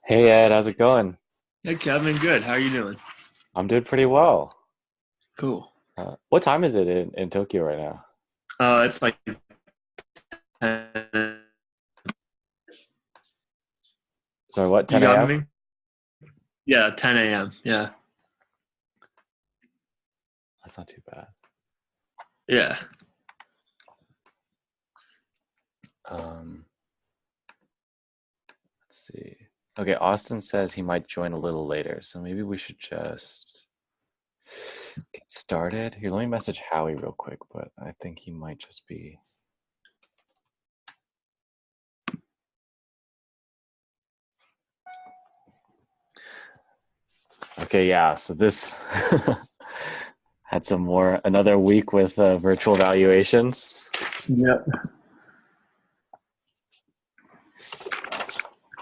Hey Ed, how's it going? Hey Kevin, good. How are you doing? I'm doing pretty well. Cool. What time is it in Tokyo right now? It's like 10. Sorry, what, You 10 got a.m.? me? Yeah, 10 a.m. Yeah, That's not too bad. yeah. Um, let's see. Okay, Austin says he might join a little later, so maybe we should just get started. Here, let me message Howie real quick, but I think he might just be. Okay, yeah, so this had another week with virtual valuations. Yep.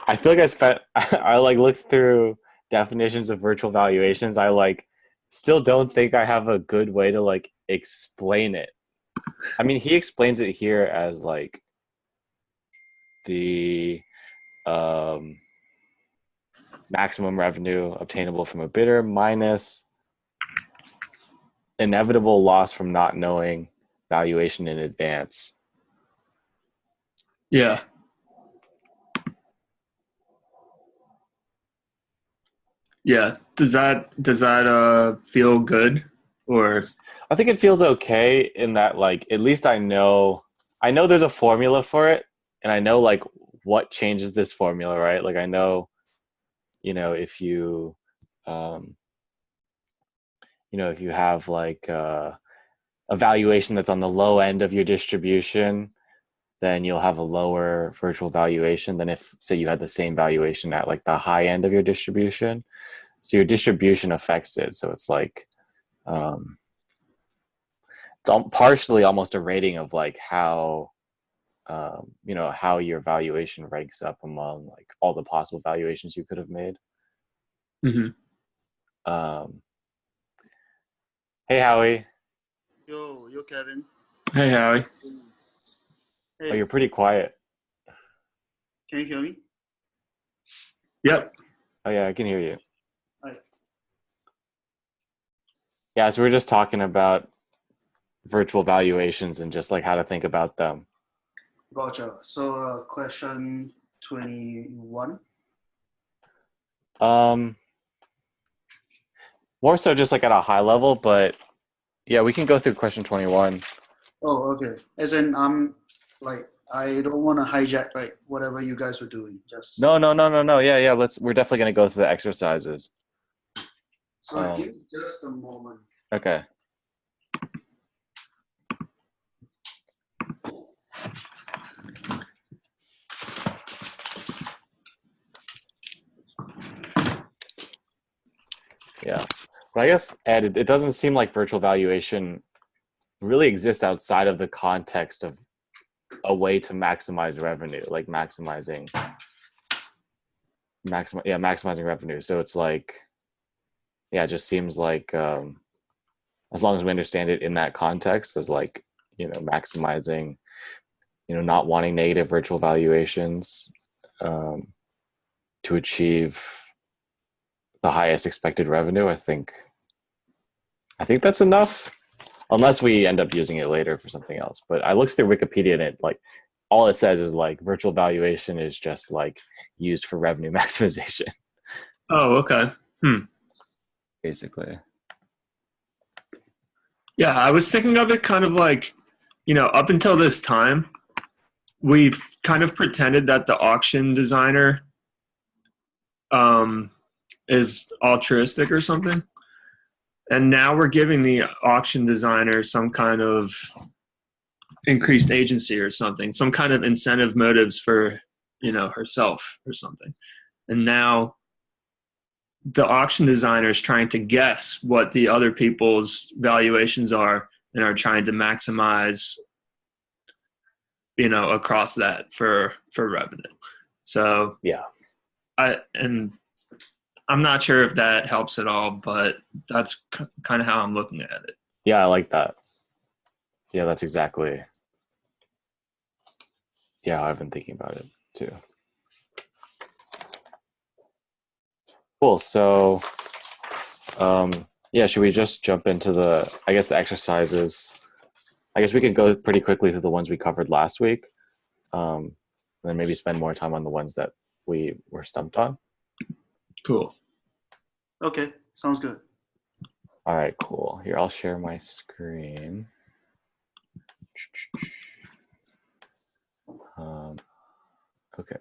I feel like I spent I like looked through definitions of virtual valuations. I like still don't think I have a good way to like explain it. I mean, he explains it here as like the um, maximum revenue obtainable from a bidder minus inevitable loss from not knowing valuation in advance. Yeah. Yeah. Does that feel good or I think it feels okay in that like at least I know there's a formula for it and I know like what changes this formula, right? Like I know, if um if you have like a valuation that's on the low end of your distribution, then you'll have a lower virtual valuation than if say you had the same valuation at like the high end of your distribution. So your distribution affects it. So it's like um it's partially almost a rating of like how your valuation ranks up among like all the possible valuations you could have made. Mhm. Um, hey Howie, Yo, Kevin. Hey Howie. oh you're Hey, pretty quiet. can you hear me? Yep. Oh yeah, I can hear you. Hi. Yeah, so we're just talking about virtual valuations and just like how to think about them. Gotcha. So, question 21. Um, More so just like at a high level, but yeah, we can go through question 21. Oh, okay. As in, I don't want to hijack like whatever you guys were doing. Just No, no, no, no, no. Yeah, yeah. We're definitely gonna go through the exercises. so Um, give me just a moment. okay. Yeah. But I guess, Ed, it doesn't seem like virtual valuation really exists outside of the context of a way to maximize revenue, like maximizing revenue. So it's like, yeah, it just seems like as long as we understand it in that context as like, maximizing, not wanting negative virtual valuations um, to achieve the highest expected revenue, I think that's enough. Unless we end up using it later for something else. But I looked through Wikipedia and it like all it says is like virtual valuation is just like used for revenue maximization, Oh, okay. Hmm. basically. Yeah, I was thinking of it kind of like, up until this time, we've kind of pretended that the auction designer um is altruistic or something. And now we're giving the auction designer some kind of increased agency or something, some kind of incentive motives for, herself or something. And now the auction designer is trying to guess what the other people's valuations are and are trying to maximize, across that for revenue. So Yeah. and I'm not sure if that helps at all, but that's kind of how I'm looking at it. Yeah, I like that. Yeah, that's exactly how I've been thinking about it too. Cool. So, yeah, should we just jump into the exercises? I guess we could go pretty quickly through the ones we covered last week, and then maybe spend more time on the ones that we were stumped on. Cool. Okay, sounds good. All right, cool. Here, I'll share my screen. Okay.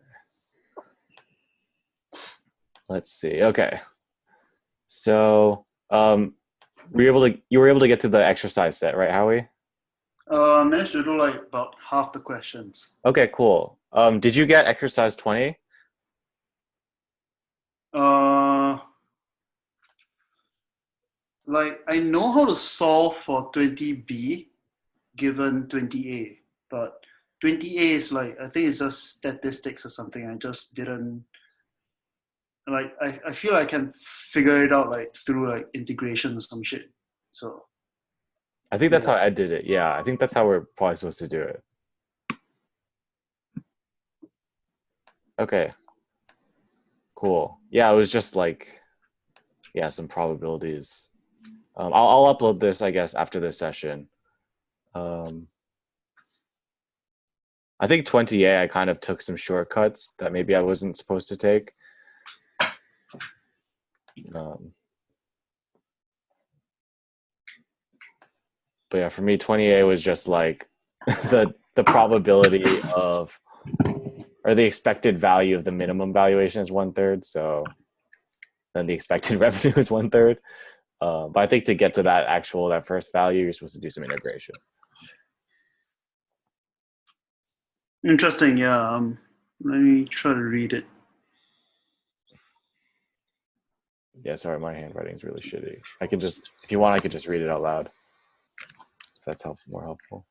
Let's see. Okay. So, you were able to get to the exercise set, right, Howie? I managed to do like about half the questions. Okay, cool. Did you get exercise 20? Like I know how to solve for 20B given 20A, but 20A is like, I think it's just statistics or something. I just didn't like, I feel I can figure it out like through like integration or some shit. So I think that's how Ed did it. Yeah, I think that's how we're probably supposed to do it. Okay. Cool. Yeah, it was just like, yeah, some probabilities. I'll upload this, I guess, after this session. I think 20A, I kind of took some shortcuts that maybe I wasn't supposed to take. But yeah, for me, 20A was just like the probability of, or the expected value of the minimum valuation is 1/3. So then the expected revenue is 1/3. But I think to get to that first value, you're supposed to do some integration. interesting. Yeah. Let me try to read it. Yeah, sorry, my handwriting is really shitty. I can just, if you want, I could just read it out loud. If that's more helpful.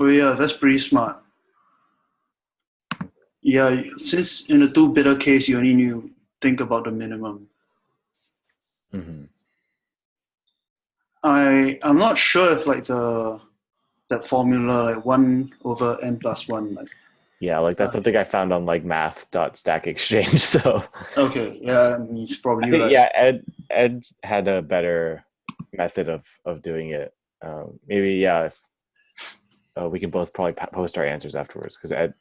Oh yeah, that's pretty smart. Yeah, since in the two bidder case, you only need to think about the minimum. Mm-hmm. I'm not sure if like that formula like 1/n+1 like. Yeah, like that's something I found on like math.stackexchange. So okay, yeah, he's probably I think right. yeah, Ed had a better method of doing it. Maybe yeah, if we can both probably post our answers afterwards because Ed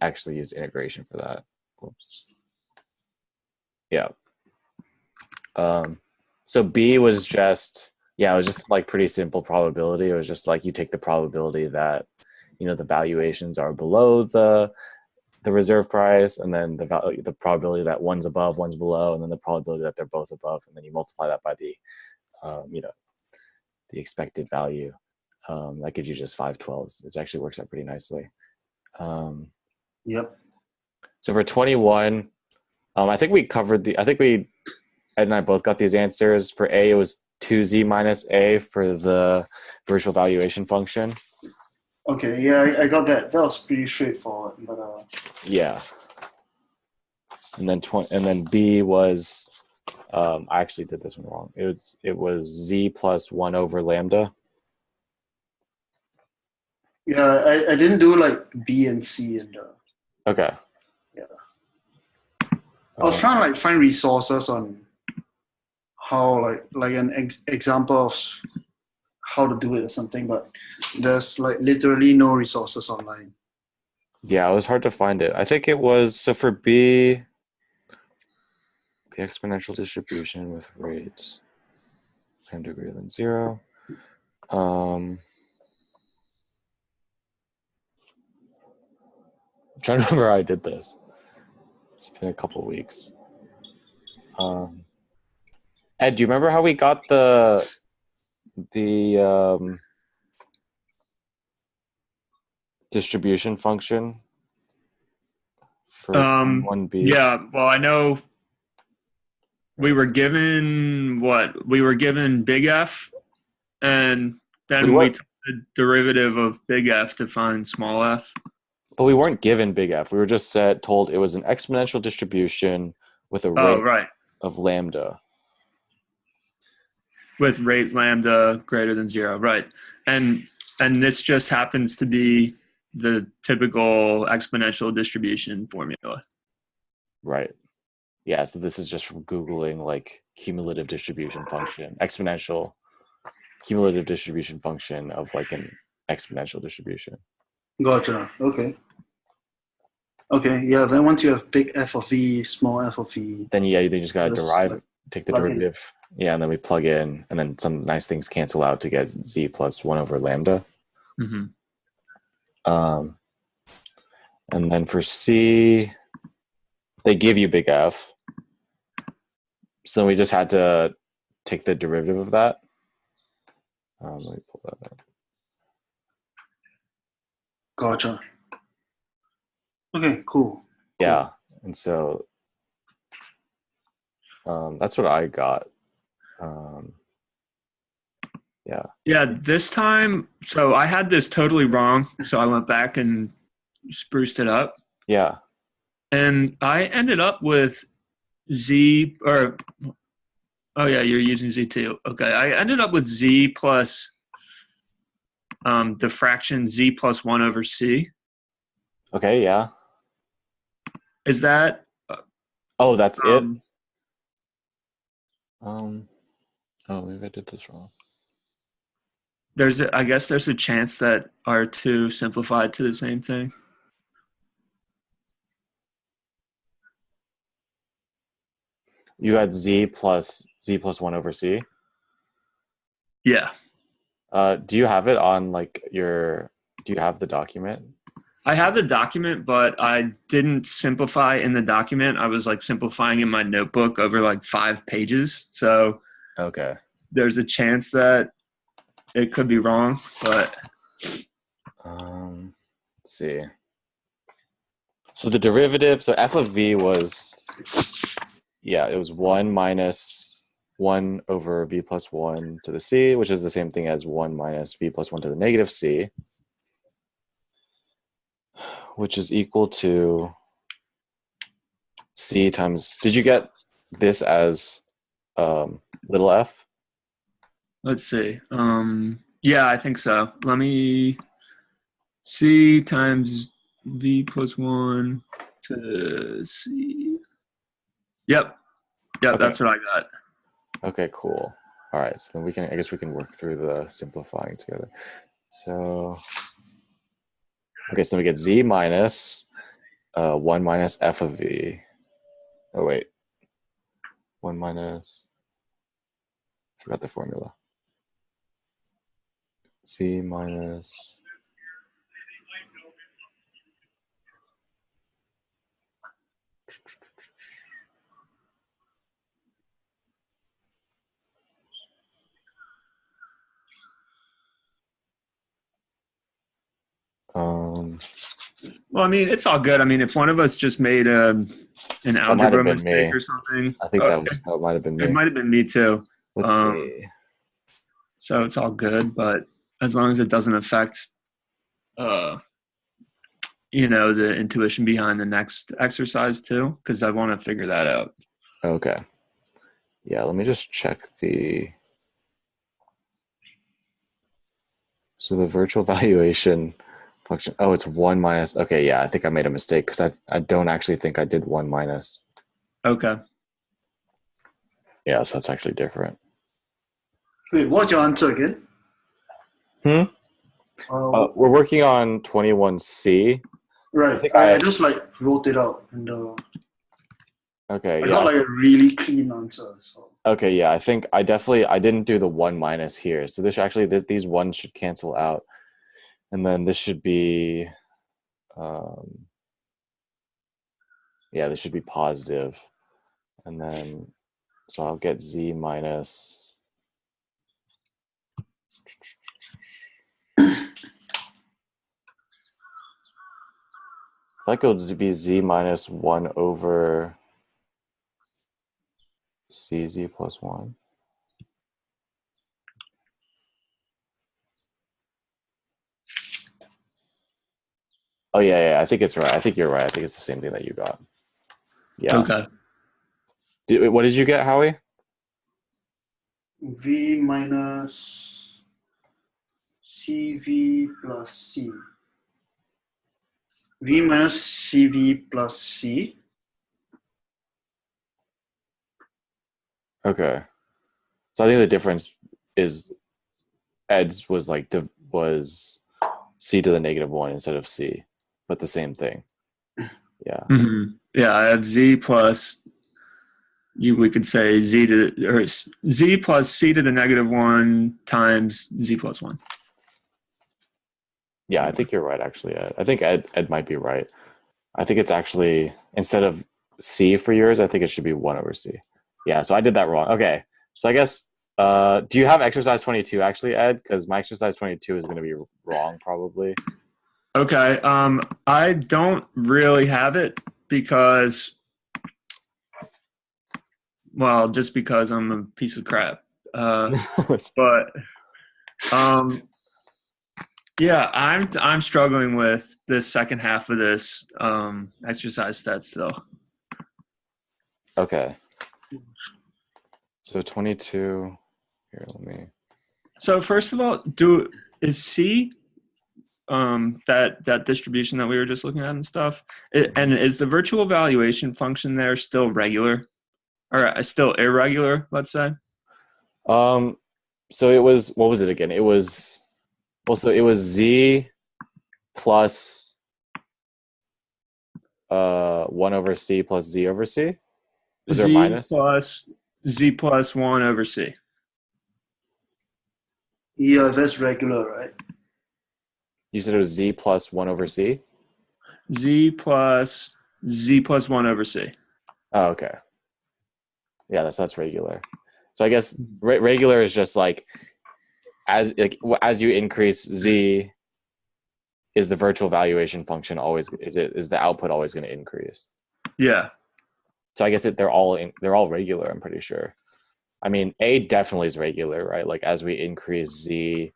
actually used integration for that. Whoops. Yeah. So B was just it was just like pretty simple probability. It was just like you take the probability that the valuations are below the reserve price, and then the probability that one's above, one's below, and then the probability that they're both above, and then you multiply that by the the expected value. That gives you just 5/12, which actually works out pretty nicely. Yep. So for 21, I think we covered Ed and I both got these answers. For A, it was 2z minus A for the virtual valuation function. Okay, yeah, I got that. That was pretty straightforward, but yeah. And then B was, I actually did this one wrong. It was z plus 1 over lambda. yeah, I didn't do like B and C and Okay. yeah. I was trying to like find resources on how like an example of how to do it or something, but there's like literally no resources online. Yeah, it was hard to find it. I think it was, so for B, the exponential distribution with rates lambda greater than 0. I'm trying to remember how I did this. It's been a couple of weeks. Ed, do you remember how we got the distribution function for 1B? Yeah, well, I know we were given big F, and then we took the derivative of big F to find small f. But we weren't given big F. We were just told it was an exponential distribution with a rate of lambda. with rate lambda greater than 0, right? And this just happens to be the typical exponential distribution formula. Right. Yeah, so this is just from Googling like cumulative distribution function, exponential cumulative distribution function of like an exponential distribution. Gotcha. Okay. Okay. Yeah. Then once you have big f of v, small f of v, Then yeah, you just gotta just derive, like take the plug in. derivative. Yeah, and then we plug in, and then some nice things cancel out to get z plus 1 over lambda. Mm-hmm. And then for C, they give you big F. So we just had to take the derivative of that. Let me pull that up. Gotcha. Okay. Cool. Yeah, and so that's what I got. Yeah. Yeah, this time, so I had this totally wrong, so I went back and spruced it up. Yeah. And I ended up with Z, or, oh yeah, you're using Z too. Okay, I ended up with Z plus the fraction Z plus 1 over C. Okay, yeah. Is that? Oh, that's it? Oh, maybe I did this wrong. I guess there's a chance that R2 simplified to the same thing. You had Z plus 1 over C? Yeah. Do you have it on like do you have the document? I have the document, but I didn't simplify in the document. I was like simplifying in my notebook over like 5 pages. So Okay. there's a chance that it could be wrong, but Let's see. So the derivative, so f of v was, yeah, it was 1 minus 1 over v plus 1 to the c, which is the same thing as 1 minus v plus 1 to the negative c, which is equal to c times, did you get this as little f? let's see. Yeah, I think so. Let me C times V plus 1 to C. Yep. Okay. That's what I got. Okay, cool. All right, so then I guess we can work through the simplifying together. So, okay, so then we get z minus 1 minus f of v. Oh, wait. 1 minus, I forgot the formula. Z minus, Well, I mean, it's all good. I mean, if one of us just made an that might have algebra been mistake me. or something, I think that might have been me. it might have been me too. Let's see. So it's all good, but as long as it doesn't affect, the intuition behind the next exercise too, because I want to figure that out. Okay. Yeah, let me just check so the virtual valuation function. Oh, it's 1 minus. Okay, yeah, I think I made a mistake because I don't actually think I did 1 minus. Okay. Yeah, so that's actually different. Wait, what's your answer again? We're working on 21C. Right. I just like wrote it out in the. Okay. I got like a really clean answer. So. Okay. Yeah, I think I didn't do the 1 minus here. So this actually these ones should cancel out, and then this should be, yeah, this should be positive, and then so I'll get z minus. I think it would be z minus 1 over cz plus 1. Oh, yeah, I think it's right. I think you're right. I think it's the same thing that you got. Yeah. Okay. What did you get, Howie? V minus CV plus C. V minus CV plus C. Okay. So I think the difference is Ed's was like was C to the -1 instead of C, but the same thing. Yeah. Mm-hmm. Yeah, I have Z plus we could say Z plus C to the -1 times Z plus 1. Yeah, I think you're right, actually, Ed. I think Ed might be right. I think it's actually, instead of C for yours, I think it should be 1 over C. Yeah, so I did that wrong. Okay, so I guess, do you have exercise 22, actually, Ed? Because my exercise 22 is going to be wrong, probably. Okay, I don't really have it because, well, just because I'm a piece of crap. But yeah, I'm struggling with this second half of this exercise stat still. Okay. So 22, here, let me. So first of all, is C that distribution that we were just looking at and stuff, and is the virtual valuation function there still regular or still irregular? Let's say. So it was, what was it again? It was, well, so it was Z plus 1 over C plus Z over C. Is there a minus? Plus Z plus 1 over C. Yeah, that's regular, right? You said it was Z plus 1 over C? Z plus 1 over C. Oh, okay. Yeah, that's regular. So I guess regular is just like as you increase Z, is the virtual valuation function always is the output always going to increase? Yeah. So I guess they're all regular, I'm pretty sure. I mean, A definitely is regular, right? Like as we increase Z,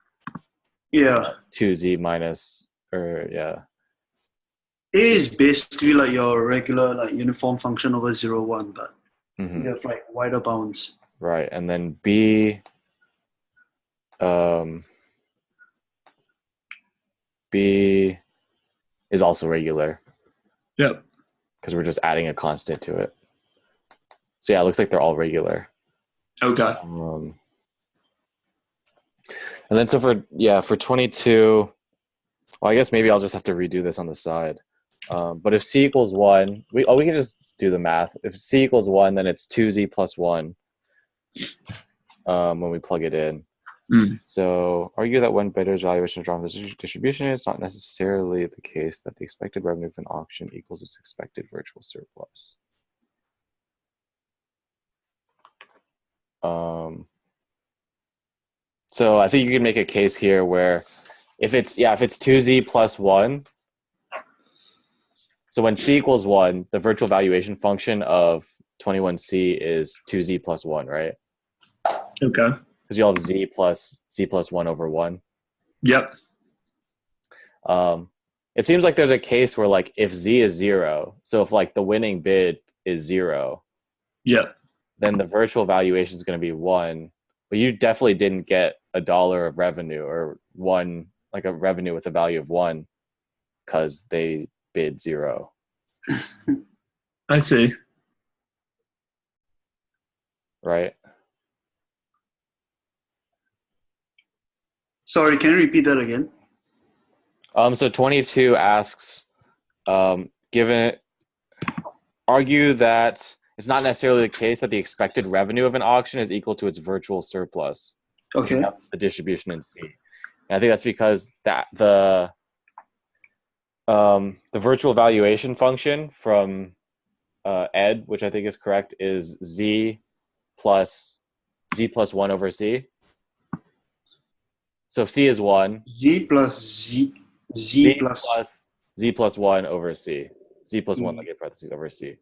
Yeah. 2Z minus, or yeah. A is basically like your regular like uniform function over 0, 1, but Mm-hmm. you have like wider bounds. Right, and then B, B is also regular. Yep. Because we're just adding a constant to it. So yeah, it looks like they're all regular. Okay. And then so for 22, well, I guess maybe I'll just have to redo this on the side. But if C equals 1, we can just do the math. If C equals 1, then it's 2Z plus 1 when we plug it in. So argue that when bidder's valuation is drawn from the distribution, it's not necessarily the case that the expected revenue of an auction equals its expected virtual surplus. So I think you can make a case here where if it's 2Z plus 1, so when C equals 1, the virtual valuation function of 21C is 2Z plus 1, right? Okay. Because you'll have Z plus 1 over 1. Yep. It seems like there's a case where like if Z is 0, so if like the winning bid is 0, yep, then the virtual valuation is going to be 1, but you definitely didn't get $1 of revenue or like a revenue with a value of 1 because they bid 0. I see. Right? Sorry, can you repeat that again? So 22 asks, argue that it's not necessarily the case that the expected revenue of an auction is equal to its virtual surplus. Okay. The distribution in C. And I think that's because the virtual valuation function from Ed, which I think is correct, is Z plus 1 over C. So if C is 1, Z plus 1 over C. Z plus 1 like in parentheses over C.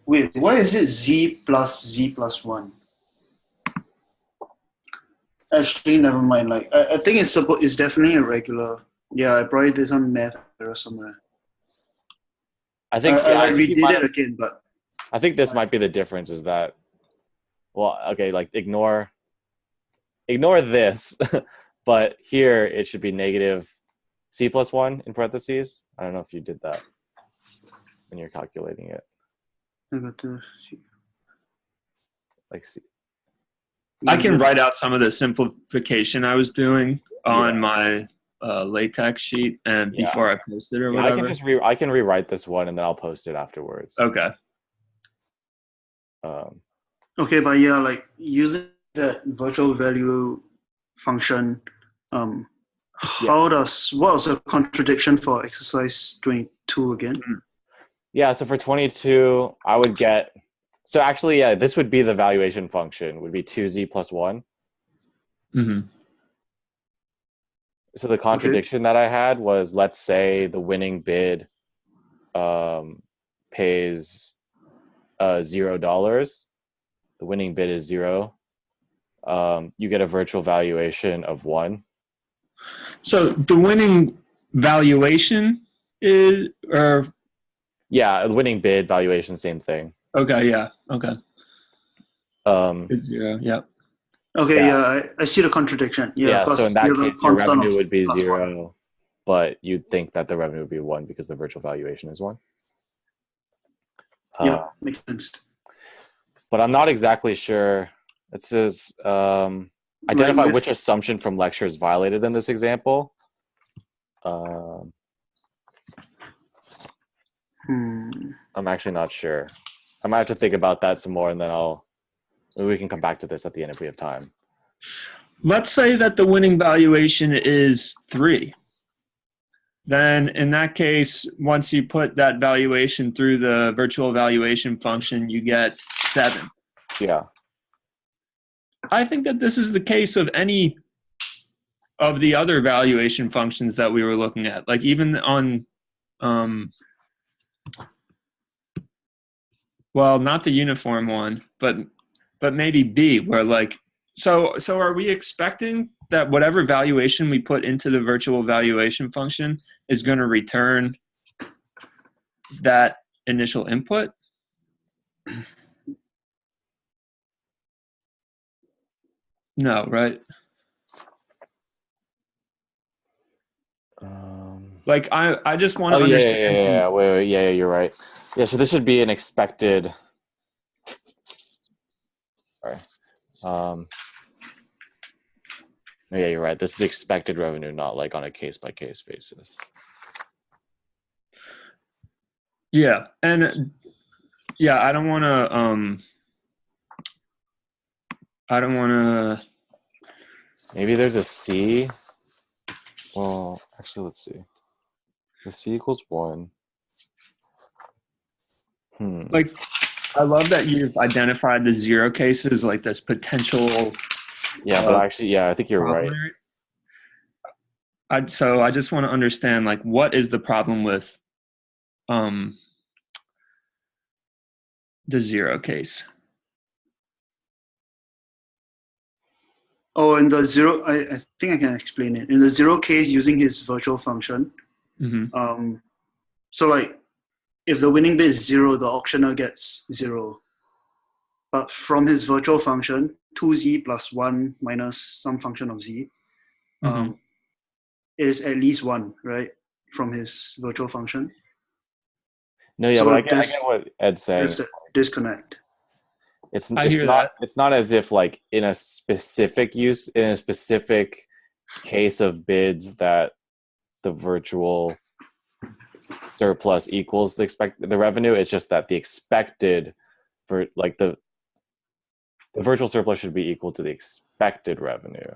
Wait, why is it Z plus 1? Actually, never mind. Like I think it's definitely a regular. Yeah, I probably did some math error somewhere. I think I I think you redid might it have, again, but I think this might be the difference is that, well, okay, like ignore this, but here it should be negative C plus 1 in parentheses. I don't know if you did that when you're calculating it. negative. Like C. I can write out some of the simplification I was doing on Yeah. my LaTeX sheet and Yeah. before I posted it or Yeah, whatever. I can rewrite this one and then I'll post it afterwards. Okay. Okay, but yeah, like using that virtual value function, what was the contradiction for exercise 22 again? Yeah, so for 22, I would get, so actually, yeah, this would be the valuation function, would be 2z plus 1. Mm-hmm. So the contradiction that I had was, let's say the winning bid pays $0. The winning bid is 0. You get a virtual valuation of 1. So the winning valuation is, or yeah, the winning bid valuation, same thing. Okay, yeah, okay. It's 0, yeah. Okay, yeah, I see the contradiction. Yeah, so in that case, your revenue would be 0, 1. But you'd think that the revenue would be 1 because the virtual valuation is 1. Yeah, makes sense. But I'm not exactly sure. It says identify which assumption from lecture is violated in this example. I'm actually not sure. I might have to think about that some more, and then maybe we can come back to this at the end if we have time. Let's say that the winning valuation is 3. Then in that case, once you put that valuation through the virtual valuation function, you get 7. Yeah. I think that this is the case of any of the other valuation functions that we were looking at. Like even on, well, not the uniform one, but maybe B, where like, so are we expecting that whatever valuation we put into the virtual valuation function is going to return that initial input? No, right? Like I just want to understand. Yeah. Wait, yeah, you're right. Yeah, so this should be an expected. Sorry. Yeah, you're right. This is expected revenue, not like on a case-by-case basis. Yeah, and yeah, I don't want to. Maybe there's a C. Well, actually, let's see. The C equals 1. Like, I love that you've identified the 0 cases, like this potential. Yeah, but actually, yeah, I think you're right. So I just want to understand, like, what is the problem with the 0 case? Oh, in the 0, I think I can explain it. In the 0 case, using his virtual function, so like, if the winning bid is 0, the auctioneer gets 0. But from his virtual function, 2z plus 1 minus some function of z, is at least 1, right? From his virtual function. No, yeah, so but I get what Ed's saying. There's a disconnect. It's not as if like in a specific case of bids that the virtual surplus equals the revenue. It's just that the expected for like the virtual surplus should be equal to the expected revenue.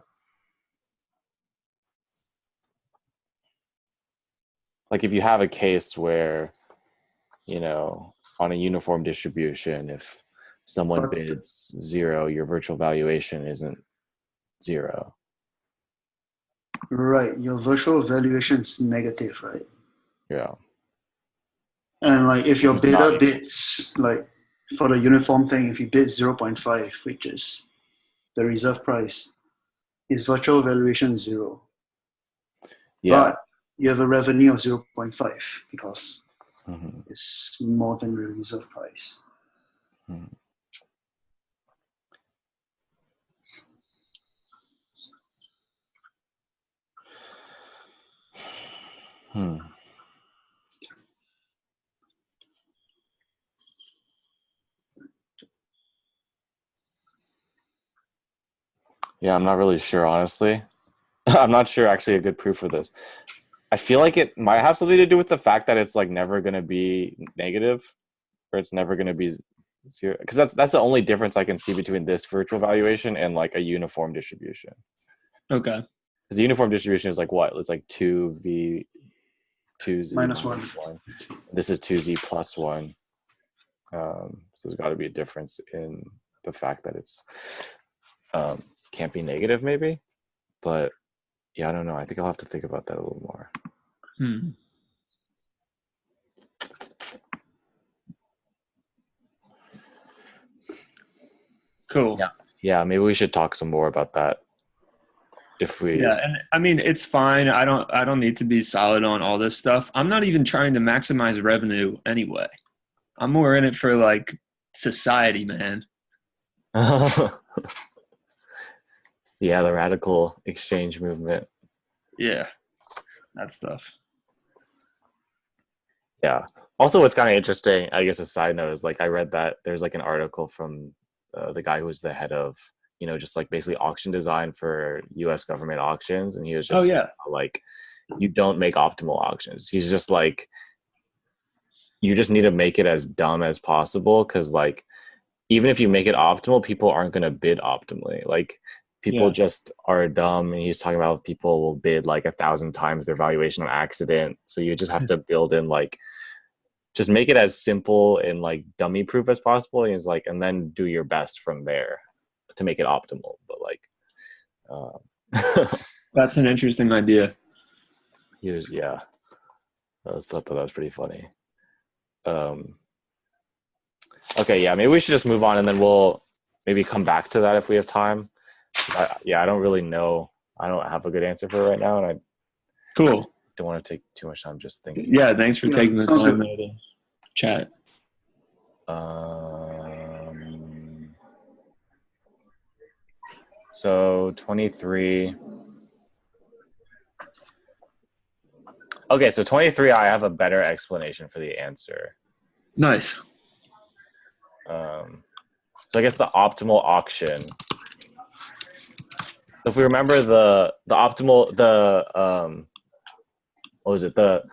Like if you have a case where, on a uniform distribution, if someone bids 0, your virtual valuation isn't 0. Right. Your virtual valuation is negative, right? Yeah. And like if your bidder bids, like for the uniform thing, if you bid 0.5, which is the reserve price, his virtual valuation is 0. Yeah. But you have a revenue of 0.5 because Mhm. it's more than the reserve price. Mhm. Hmm. Yeah, I'm not really sure, honestly. I'm not sure actually a good proof for this. I feel like it might have something to do with the fact that it's like never going to be negative, or it's never going to be zero. Because that's the only difference I can see between this virtual valuation and like a uniform distribution. Okay. Because the uniform distribution is like what? It's like 2v 2z Minus minus one. 1. This is 2z plus 1. So there's got to be a difference in the fact that it's can't be negative, maybe. But yeah, I don't know. I think I'll have to think about that a little more. Cool. Yeah, maybe we should talk some more about that. If we Yeah, and I mean it's fine. I don't need to be solid on all this stuff. I'm not even trying to maximize revenue anyway. I'm more in it for like society, man. yeah, the radical exchange movement. Yeah, that stuff. Yeah. Also, what's kind of interesting, I guess a side note is like I read that there's like an article from the guy who was the head of, just like basically auction design for U.S. government auctions, and he was Oh just yeah. like, you don't make optimal auctions. He's just like, you just need to make it as dumb as possible, because like even if you make it optimal, people aren't going to bid optimally. Like people Yeah. just are dumb, and he's talking about people will bid like 1,000 times their valuation on accident. So you just have to build in like, just make it as simple and like dummy proof as possible. And he's like, and then do your best from there to make it optimal. But like, That's an interesting idea. he was, yeah, I thought that was pretty funny. Okay, yeah, maybe we should just move on, and then we'll maybe come back to that if we have time. I don't really know. I don't have a good answer for it right now, and I Cool. don't want to take too much time just thinking. Yeah, thanks for taking the sounds time good. to chat. So 23. Okay, so 23, I have a better explanation for the answer. Nice. So I guess the optimal auction. If we remember the optimal, what was it, the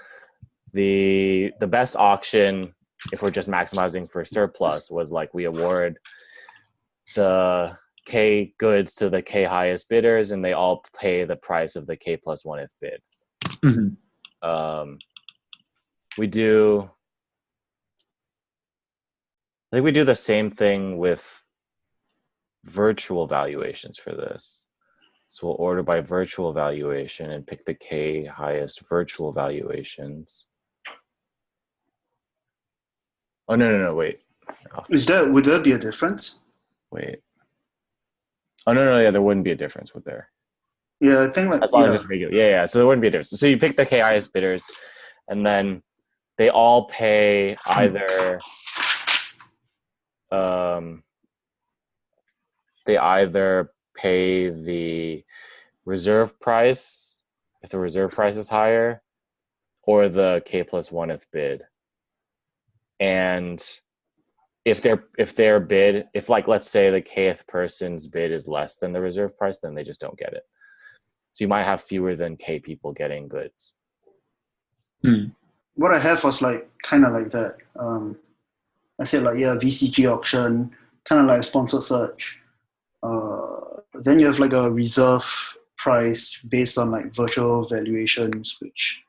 best auction, if we're just maximizing for surplus, was like we award the K goods to the K highest bidders, and they all pay the price of the K plus 1th bid. Mm-hmm. We do, I think we do the same thing with virtual valuations for this. So we'll order by virtual valuation and pick the K highest virtual valuations. Oh, no, wait. Would there be a difference? Wait. Oh, no, yeah, there wouldn't be a difference with there. Yeah, I think like As long as it's regular. Yeah, so there wouldn't be a difference. So you pick the K highest bidders, and then they all pay either the reserve price if the reserve price is higher, or the K plus 1th bid. And if like let's say the Kth person's bid is less than the reserve price, then they just don't get it. So you might have fewer than K people getting goods. What I have was like kind of like that. I said like, yeah, VCG auction, kind of like a sponsored search. Then you have like a reserve price based on like virtual valuations, which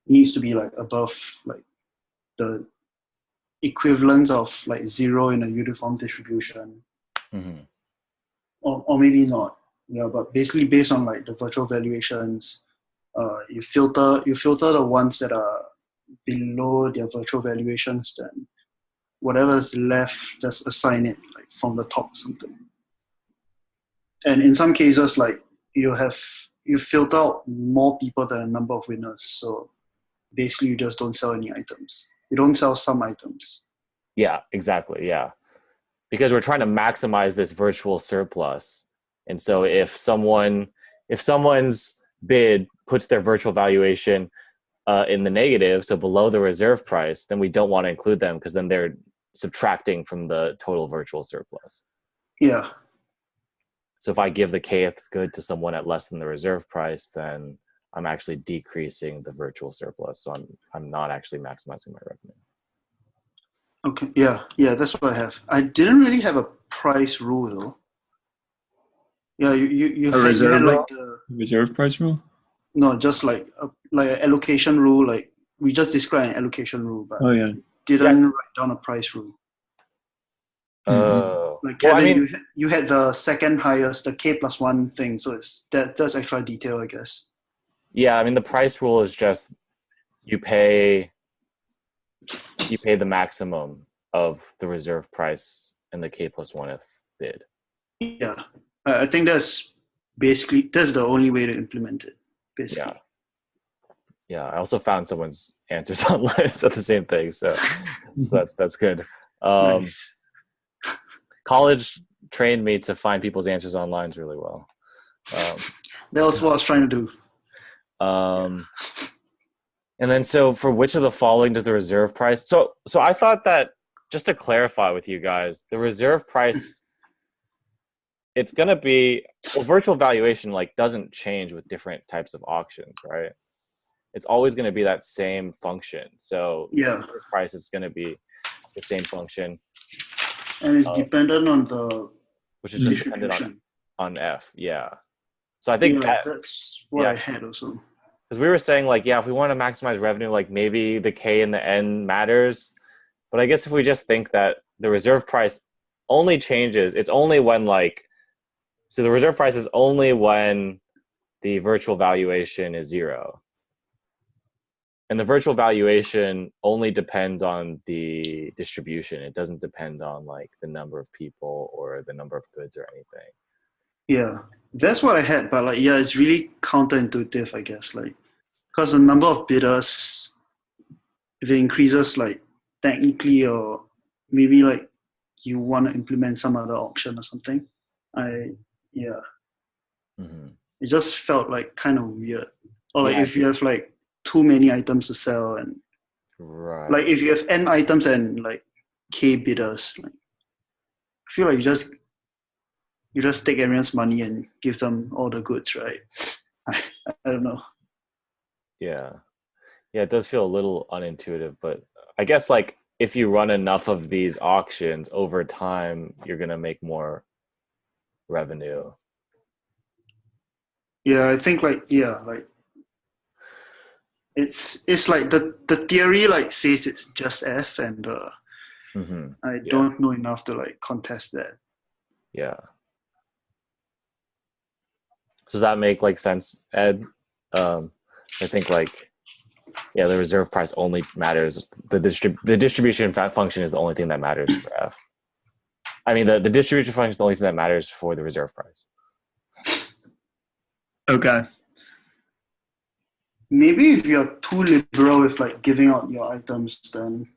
needs to be like above like the equivalent of like 0 in a uniform distribution. Mm-hmm. Or maybe not. Yeah, but basically based on like the virtual valuations, you filter the ones that are below their virtual valuations, then whatever's left, just assign it like from the top or something. And in some cases, like you have you filter out more people than a number of winners. So basically, you just don't sell any items. You don't sell some items. Yeah, exactly. Yeah. Because we're trying to maximize this virtual surplus. And so if someone's bid puts their virtual valuation in the negative, so below the reserve price, then we don't want to include them because then they're subtracting from the total virtual surplus. Yeah. So if I give the kth good to someone at less than the reserve price, then I'm actually decreasing the virtual surplus. So I'm not actually maximizing my revenue. Okay. Yeah, that's what I have. I didn't really have a price rule though. Yeah, you had like the reserve price rule? No, just like an allocation rule. Like we just described an allocation rule, but didn't write down a price rule. Oh, like Kevin, you had the second highest, the K+1 thing, so that's extra detail, I guess. Yeah, I mean the price rule is just you pay the maximum of the reserve price and the K+1th bid. Yeah, I think that's the only way to implement it. Basically. Yeah. I also found someone's answers online said the same thing, so that's good. Nice. College trained me to find people's answers online really well. That was what I was trying to do. And then so for which of the following does the reserve price? So I thought that, just to clarify with you guys, the reserve price, it's going to be, virtual valuation like doesn't change with different types of auctions, right? It's always going to be that same function. So the reserve price is going to be the same function. And it's dependent on the which is just dependent on F. Yeah. So I think that's what I had also. Because we were saying like, if we want to maximize revenue, like maybe the K and the N matters. But I guess if we just think that the reserve price only changes, it's only when so the reserve price is only when the virtual valuation is 0. And the virtual valuation only depends on the distribution. It doesn't depend on the number of people or the number of goods or anything. Yeah, that's what I had. But it's really counterintuitive, I guess. Because the number of bidders, if it increases technically, or maybe you want to implement some other auction or something, it just felt kind of weird. Or if you have too many items to sell, and if you have N items and K bidders, I feel like you just take everyone's money and give them all the goods, right? I don't know. Yeah, it does feel a little unintuitive, but I guess if you run enough of these auctions over time, you're gonna make more revenue. Yeah, I think it's like the theory says it's just F, and I don't know enough to contest that. Yeah. Does that make sense, Ed? I think the reserve price only matters. The distribution function is the only thing that matters for F. I mean, the distribution function is the only thing that matters for the reserve price. Okay. Maybe if you're too liberal with giving out your items, then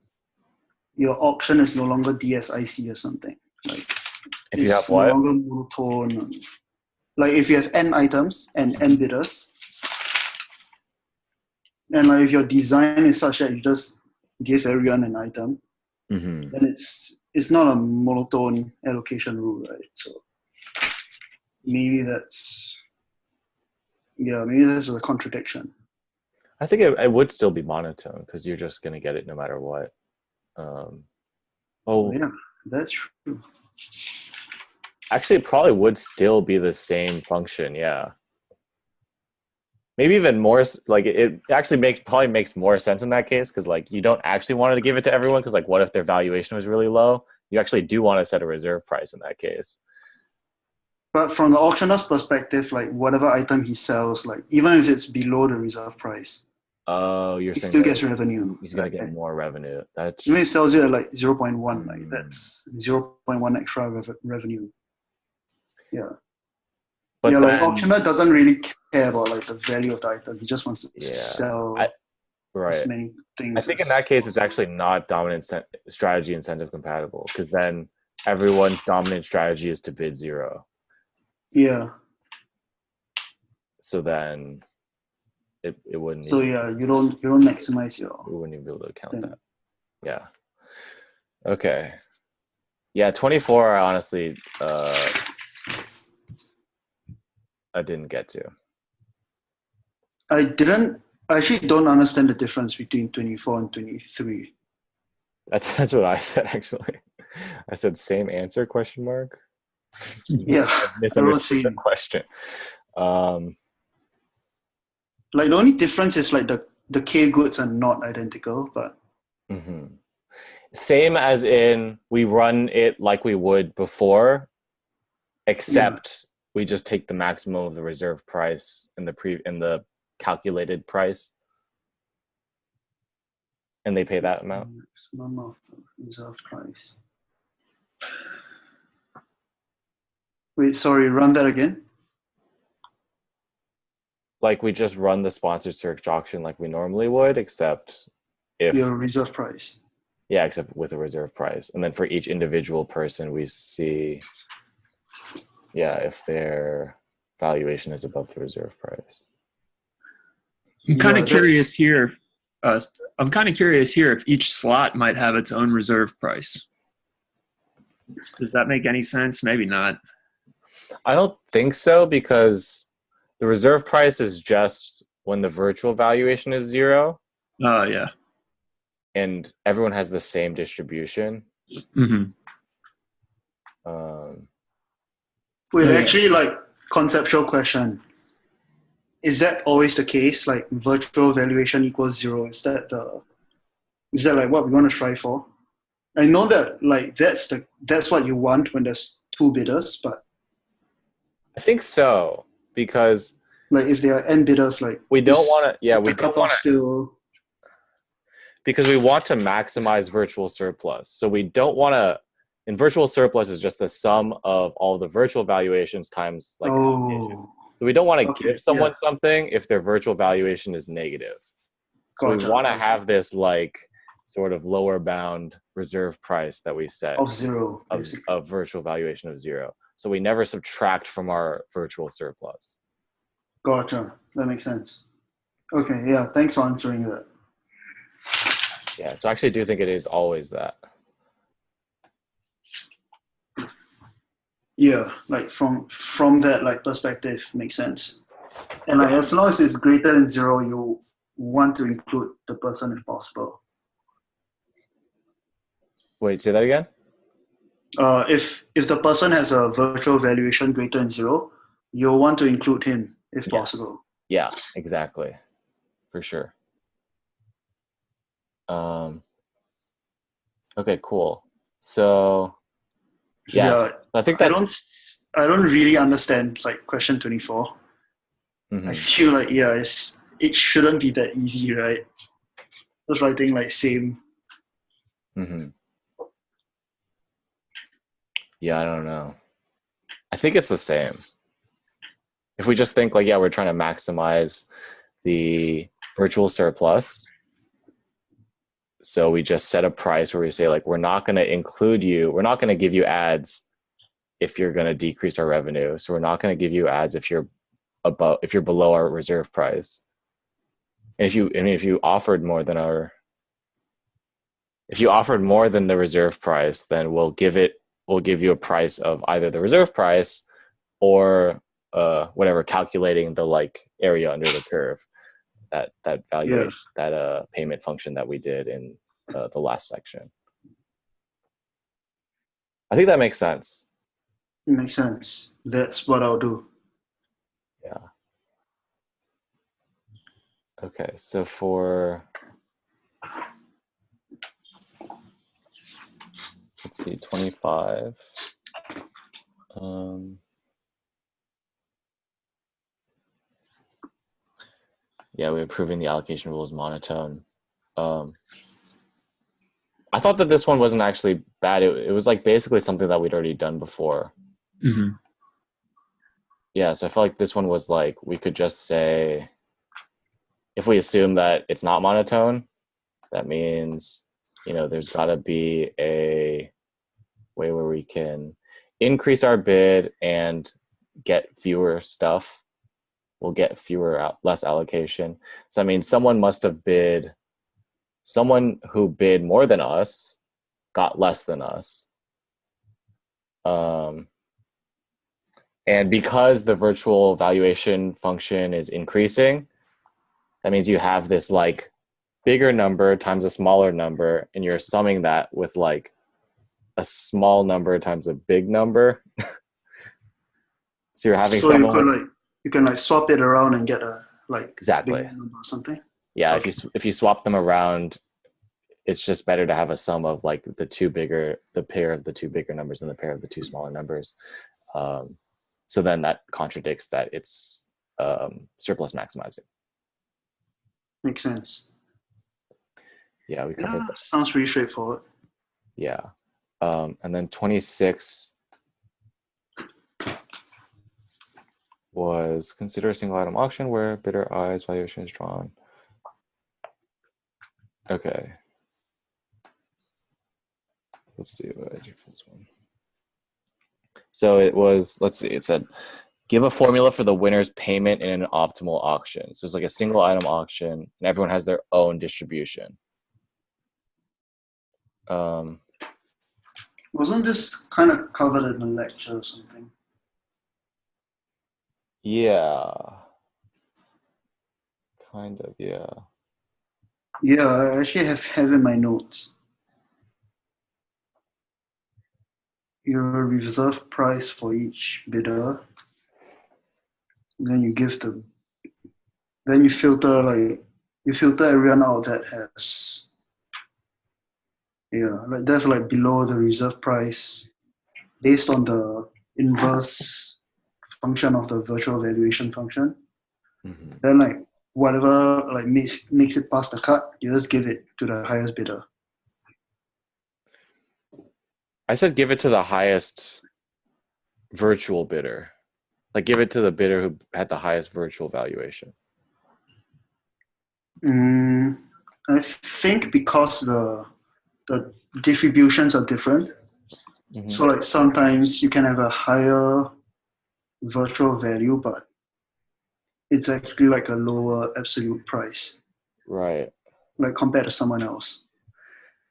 your auction is no longer DSIC or something. If you have what? No longer monotone. If you have N items and N bidders, and if your design is such that you just give everyone an item, then it's not a monotone allocation rule, right? So maybe that's a contradiction. I think it would still be monotone because you're just going to get it no matter what. Yeah, that's true. Actually, it probably would still be the same function. Yeah. Maybe even more. It actually probably makes more sense in that case because you don't actually want to give it to everyone because what if their valuation was really low? You actually do want to set a reserve price in that case. But from the auctioneer's perspective, whatever item he sells, even if it's below the reserve price, you're he saying still gets revenue. He's gonna get more revenue. That's even if he sells it at 0.1, that's 0.1 extra revenue. Yeah. But yeah, like then, auctioneer doesn't really care about like the value of the item. He just wants to yeah, sell I, as right. many I things think in as that case, it's possible. actually not dominant strategy incentive compatible because then everyone's dominant strategy is to bid zero. Yeah. So then it wouldn't So even yeah, you don't maximize your we wouldn't even be able to count thing. that. Yeah. Okay. Yeah, 24. I honestly, I didn't get to. I didn't. I actually don't understand the difference between 24 and 23. That's what I said actually. I said same answer question mark. Yeah, I I wrote misunderstood the same. question. Um, Like the only difference is like the K goods are not identical, but mhm. Same as in we run it like we would before, yeah. except we just take the maximum of the reserve price in the calculated price, and they pay that amount. Maximum of reserve price. Wait, sorry, run that again. Like we just run the sponsored search auction like we normally would, except if Your reserve price. yeah, except with a reserve price, and then for each individual person we see yeah if their valuation is above the reserve price. I'm kind Yeah, of curious that's here. I'm kind of curious here if each slot might have its own reserve price. Does that make any sense? Maybe not. I don't think so because the reserve price is just when the virtual valuation is zero Oh, yeah. and everyone has the same distribution. Mm-hmm. Um, wait, Oh, yeah. actually like conceptual question. Is that always the case? Like virtual valuation equals zero? Is that like what we want to strive for? I know that like that's what you want when there's two bidders, but I think so because like if there are n bidders, like we don't want to. Yeah, is we the don't want cutoff to still because we want to maximize virtual surplus. So we don't want to. And virtual surplus is just the sum of all the virtual valuations times like allocation. oh So we don't want to okay, give yeah, someone something if their virtual valuation is negative. So we gotcha, want to gotcha. have this like sort of lower bound reserve price that we set Of zero, basically. of virtual valuation of zero. So we never subtract from our virtual surplus. Gotcha. That makes sense. Okay, yeah, thanks for answering that. Yeah. So I actually do think it is always that. Yeah, like from that like perspective makes sense. And like Yeah. as long as it's greater than zero, you want to include the person if possible. Wait, say that again? If the person has a virtual valuation greater than zero, you'll want to include him if Yes. possible. Yeah, exactly. For sure. Um, okay, cool. So yeah, so Yeah, I think I that's don't I don't really understand like question 24. I mhm. feel like yeah, it shouldn't be that easy, right? Just writing like same. Mhm. Yeah, I don't know. I think it's the same. If we just think like, yeah, we're trying to maximize the virtual surplus. So we just set a price where we say like, we're not going to include you. We're not going to give you ads if you're going to decrease our revenue. So we're not going to give you ads if you're below our reserve price. And if you offered more than the reserve price, then we'll give you a price of either the reserve price or whatever, calculating the like area under the curve, that Yeah, valuation, that payment function that we did in the last section. I think that makes sense. it makes sense. That's what I'll do. Yeah. Okay. So for let's see, 25. Yeah, we're improving the allocation rules monotone. I thought that this one wasn't actually bad. It was like basically something that we'd already done before. Mm-hmm. Yeah, so I feel like this one was like, we could just say, if we assume that it's not monotone, that means, there's got to be a way where we can increase our bid and get fewer stuff. We'll get less allocation. So I mean, someone who bid more than us got less than us. And because the virtual valuation function is increasing, that means you have this like bigger number times a smaller number, and you're summing that with like a small number times a big number. So you're having So someone with you can like swap it around and get a like exactly. bigger number or something. Yeah, Okay. if you swap them around, it's just better to have a sum of like the pair of the two bigger numbers and the pair of the two smaller numbers. So then that contradicts that it's surplus maximizing. Makes sense. Yeah, we covered Yeah, that. sounds pretty straightforward. Yeah. And then 26 was consider a single item auction where bidder I's valuation is drawn. Okay. Let's see what I do for this one. So it said, give a formula for the winner's payment in an optimal auction. So it's like a single item auction and everyone has their own distribution. Wasn't this kind of covered in a lecture or something? Yeah. Kind of, yeah. Yeah, I actually have in my notes. Your reserve price for each bidder. Then you filter everyone out that has like that's like below the reserve price based on the inverse function of the virtual valuation function. Mm-hmm. Then like whatever like makes it past the cut, you just give it to the highest bidder. I said give it to the highest virtual bidder. Like give it to the bidder who had the highest virtual valuation. I think because the distributions are different. Mm-hmm. So like sometimes you can have a higher virtual value, but it's actually like a lower absolute price. Right. Like compared to someone else.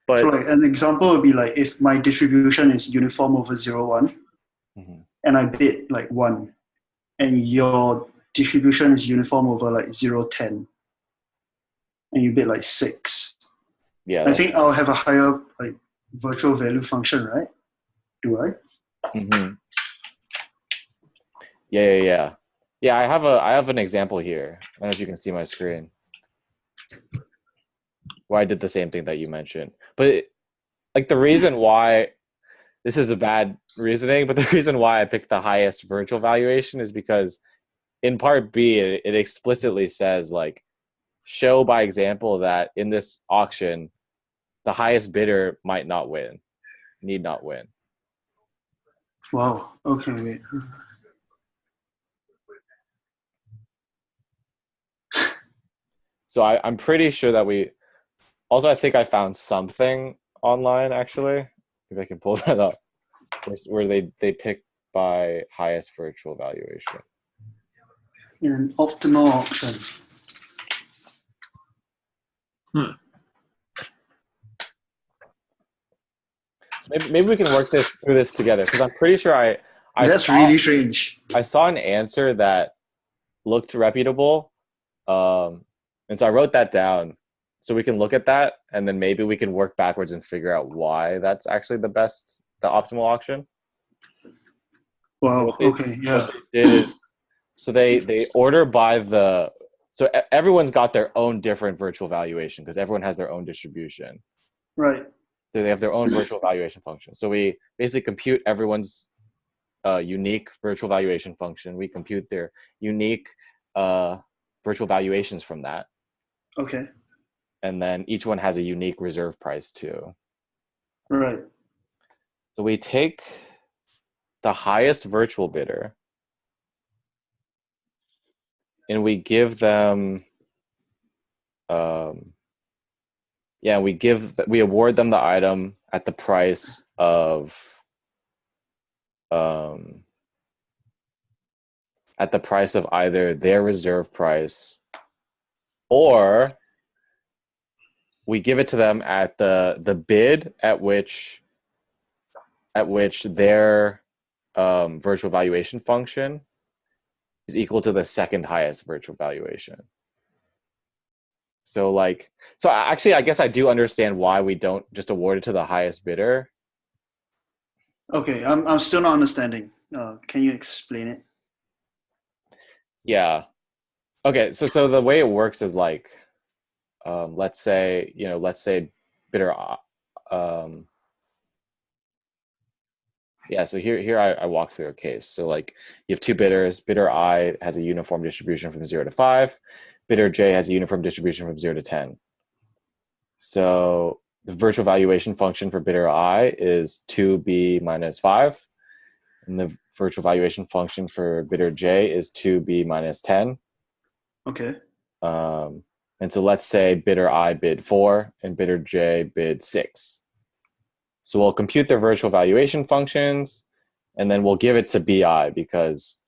But so like an example would be like if my distribution is uniform over 0, 1, mm-hmm. and I bid like 1, and your distribution is uniform over like 0, 10, and you bid like 6. Yeah. I think I'll have a higher like virtual value function, right? Do I? Mm-hmm. Yeah. Yeah, I have an example here. I don't know if you can see my screen. Where I did the same thing that you mentioned. But like the reason why this is a bad reasoning, but the reason why I picked the highest virtual valuation is because in part B, it explicitly says like, show by example that in this auction, the highest bidder need not win. Wow. Okay, wait. So I'm pretty sure that I think I found something online actually, if I can pull that up, where they pick by highest virtual valuation. In an optimal auction. So maybe we can work through this together, because I'm pretty sure that's really strange. I saw an answer that looked reputable, and so I wrote that down so we can look at that, and then maybe we can work backwards and figure out why that's actually the optimal auction. Wow. So okay. Yeah. What they did is, so they order by so everyone's got their own different virtual valuation because everyone has their own distribution. Right. So they have their own virtual valuation function. So we basically compute everyone's unique virtual valuation function. We compute their unique virtual valuations from that. Okay. And then each one has a unique reserve price too. Right. So we take the highest virtual bidder and we give them, we award them the item at the price of, either their reserve price, or we give it to them at the bid at which their virtual valuation function is equal to the second highest virtual valuation. So actually, I guess I do understand why we don't just award it to the highest bidder. Okay, I'm still not understanding. Can you explain it? Yeah. Okay. So the way it works is like, let's say bidder. So here I walk through a case. So like you have two bidders. Bidder I has a uniform distribution from 0 to 5. Bidder J has a uniform distribution from 0 to 10. So the virtual valuation function for bidder I is 2b minus 5. And the virtual valuation function for bidder J is 2b minus 10. Okay. And so let's say bidder I bid 4 and bidder J bid 6. So we'll compute their virtual valuation functions, and then we'll give it to bidder I because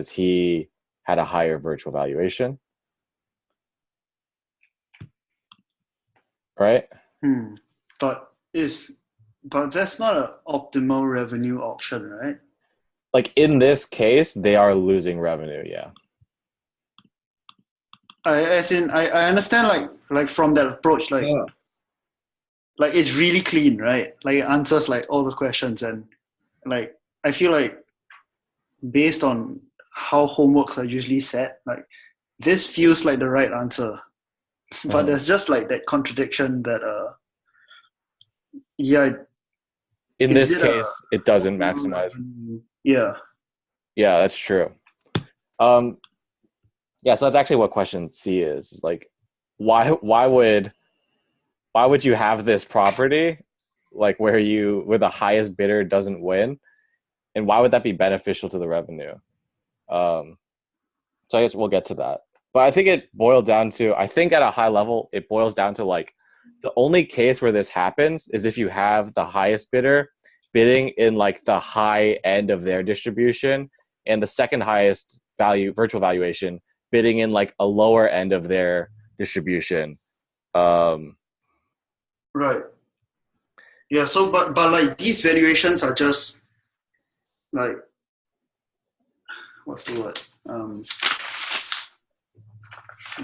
he had a higher virtual valuation. Right? But that's not an optimal revenue auction, right? Like in this case, they are losing revenue, yeah. I understand like from that approach, like it's really clean, right? Like it answers like all the questions, and like I feel like based on how homeworks are usually set, like this feels like the right answer. But there's just like that contradiction that in this case it doesn't maximize. Yeah, that's true. So that's actually what question C is like, why would you have this property like where the highest bidder doesn't win, and why would that be beneficial to the revenue? So I guess we'll get to that. But I think at a high level, it boils down to like the only case where this happens is if you have the highest bidder bidding in like the high end of their distribution and the second highest virtual valuation bidding in like a lower end of their distribution. Right. Yeah. So, but like these valuations are just like, what's the word?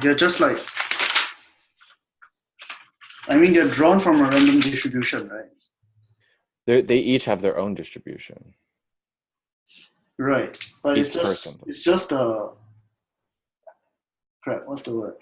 They're just like, I mean, they're drawn from a random distribution, right? They each have their own distribution. Right. But Each person. It's just a crap. What's the word?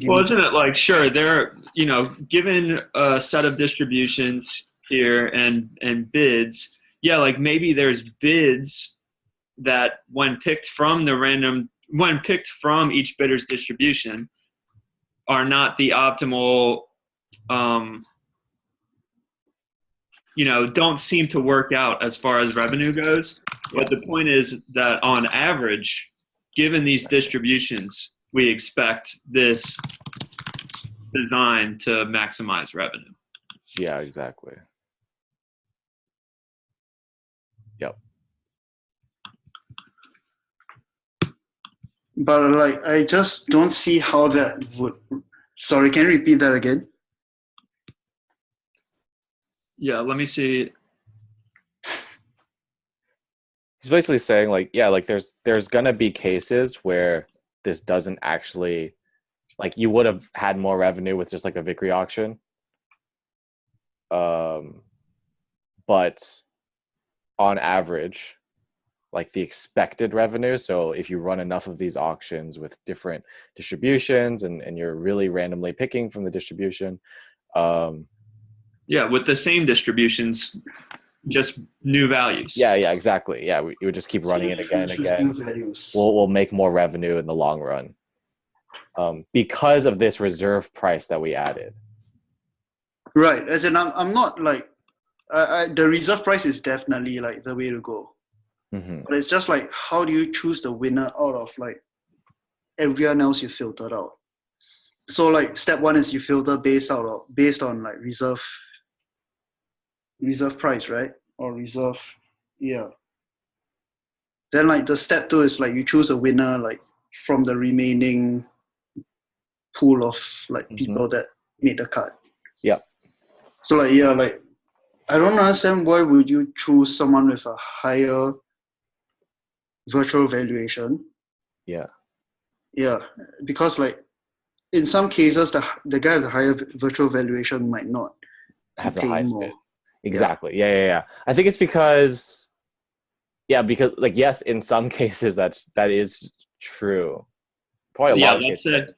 Well, isn't it like, sure, they're, given a set of distributions here and bids, like maybe there's bids that when picked from each bidder's distribution are not the optimal, don't seem to work out as far as revenue goes. But the point is that on average, given these distributions, we expect this design to maximize revenue. Yeah, exactly. Yep. But like, I just don't see how that would. Sorry, can you repeat that again? Yeah, let me see. He's basically saying like, there's gonna be cases where this doesn't actually, like, you would have had more revenue with just like a Vickrey auction. But on average, like the expected revenue, so if you run enough of these auctions with different distributions and you're really randomly picking from the distribution, with the same distributions, just new values. Yeah, exactly. Yeah, we would just keep running it again and Choose again. new values. We'll make more revenue in the long run, because of this reserve price that we added. Right. As in, I'm not like the reserve price is definitely like the way to go. Mm-hmm. But it's just like, how do you choose the winner out of like everyone else you filtered out? So like step one is you filter based on like reserve price, right? Or reserve, yeah. Then like the step two is like you choose a winner like from the remaining pool of like people that made the cut. Yeah. So like yeah, like I don't understand why would you choose someone with a higher virtual valuation. Yeah. Yeah, because like in some cases the guy with the higher virtual valuation might not Have the paying highest more. bid. Exactly. Yeah. I think it's because like, yes, in some cases that is true. Probably a lot of cases.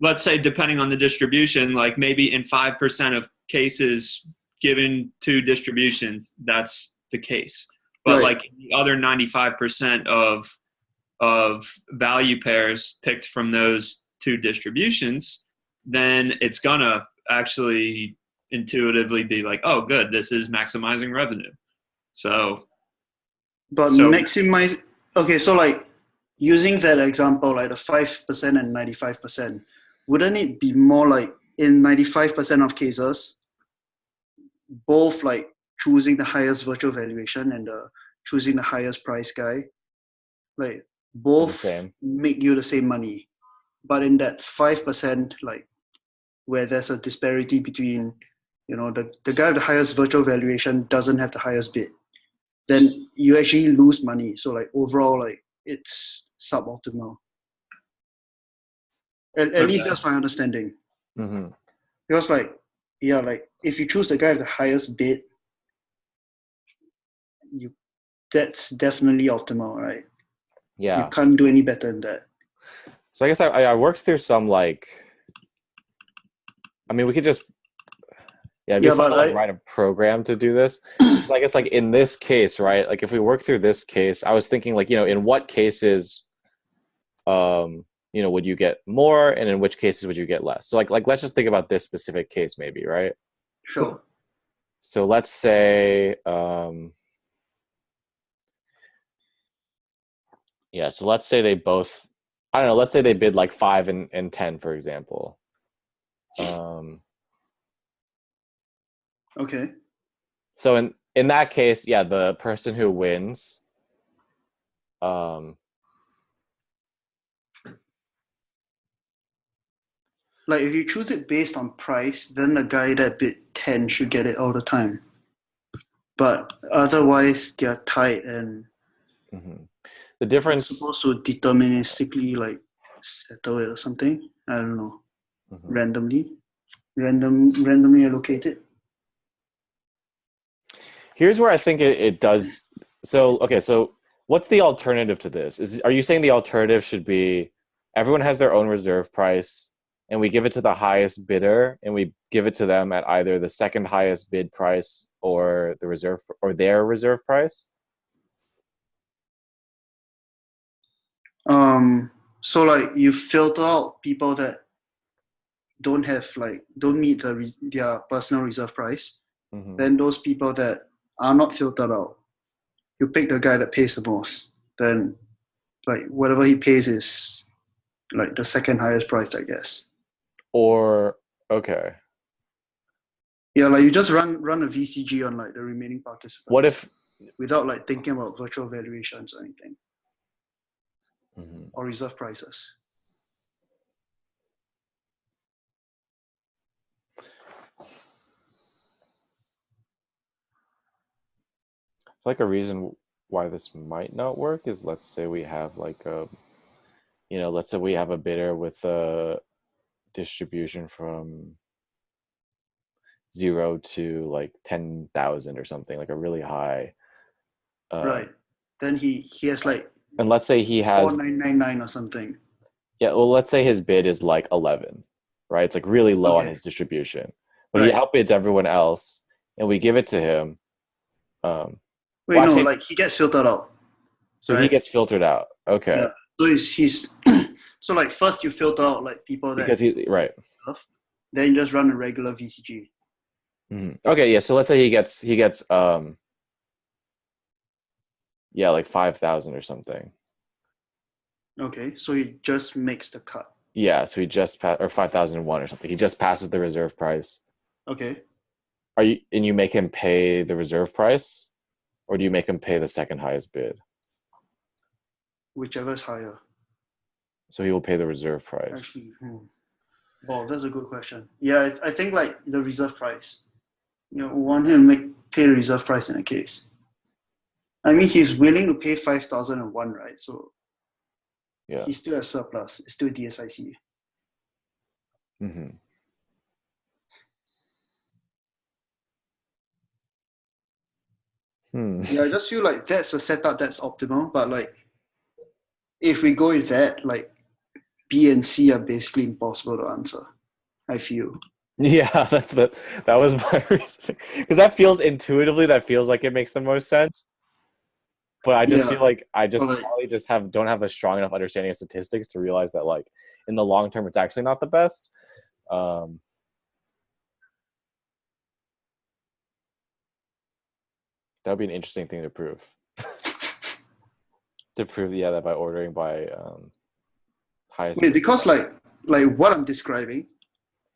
Let's say depending on the distribution, like maybe in 5% of cases given two distributions, that's the case. But Right. like the other 95% of value pairs picked from those two distributions, then it's gonna actually intuitively be like, oh, good, this is maximizing revenue. But maximize. Okay, so like using that example, like the 5% and 95%, wouldn't it be more like in 95% of cases, both like choosing the highest virtual valuation and choosing the highest price guy, like both make you the same money, but in that 5%, like where there's a disparity between, you know, the guy with the highest virtual valuation doesn't have the highest bid, then you actually lose money. So like overall, like it's suboptimal. At least that's my understanding. Mm-hmm. Because like, yeah, like if you choose the guy with the highest bid, that's definitely optimal, right? Yeah. You can't do any better than that. So I guess I worked through some like, I mean, we could just, it'd be fun to like write a program to do this. So I guess like in this case, right? Like if we work through this case, I was thinking like, you know, in what cases, you know, would you get more, and in which cases would you get less? So like let's just think about this specific case, maybe, right? Sure. So let's say, so let's say they both, I don't know, let's say they bid like 5 and 10, for example. Okay. So in that case, the person who wins, like if you choose it based on price, then the guy that bid 10 should get it all the time. But otherwise, they're tight, and the difference you're supposed to deterministically like settle it or something. I don't know. Randomly allocate it. Here's where I think it does. So okay, so what's the alternative to this? Are you saying the alternative should be everyone has their own reserve price, and we give it to the highest bidder, and we give it to them at either the second highest bid price or the reserve or their reserve price? So like you filter out people that don't meet their personal reserve price. Then those people that are not filtered out, you pick the guy that pays the most. Then like whatever he pays is like the second highest price, I guess. Or okay. Yeah, like you just run a VCG on like the remaining participants. What if without like thinking about virtual valuations or anything, or reserve prices? Like a reason why this might not work is, let's say we have like let's say we have a bidder with a distribution from 0 to like 10,000 or something, like a really high. Right. Then he has like, and let's say he has 4999 or something. Yeah, well, let's say his bid is like 11, right? It's like really low on his distribution, but he outbids everyone else, and we give it to him. Wait, well, no, actually, like he gets filtered out, so he right? gets filtered out. Okay. Yeah. So he's so like first you filter out like people that Because he, right. love, then you just run a regular VCG. Okay, yeah. So let's say he gets yeah, like 5,000 or something. Okay, so he just makes the cut. Yeah, so he just or 5,001 or something. He just passes the reserve price. Okay, And you make him pay the reserve price, or do you make him pay the second highest bid? whichever is higher. So he will pay the reserve price. Actually, well, that's a good question. Yeah, I think like the reserve price. You know, want him to pay the reserve price in a case. I mean, he's willing to pay 5,001, right? So Yeah. he's still a surplus. It's still DSIC. Mm-hmm. Yeah, I just feel like that's a setup that's optimal. But like, if we go with that, like B and C are basically impossible to answer. I feel. Yeah, that was my reason, because that feels intuitively like it makes the most sense. But I just Yeah, feel like I just but like, probably just don't have a strong enough understanding of statistics to realize that like in the long term it's actually not the best. Um, that would be an interesting thing to prove. To prove, yeah, that by ordering by highest wait, bid. because like what I'm describing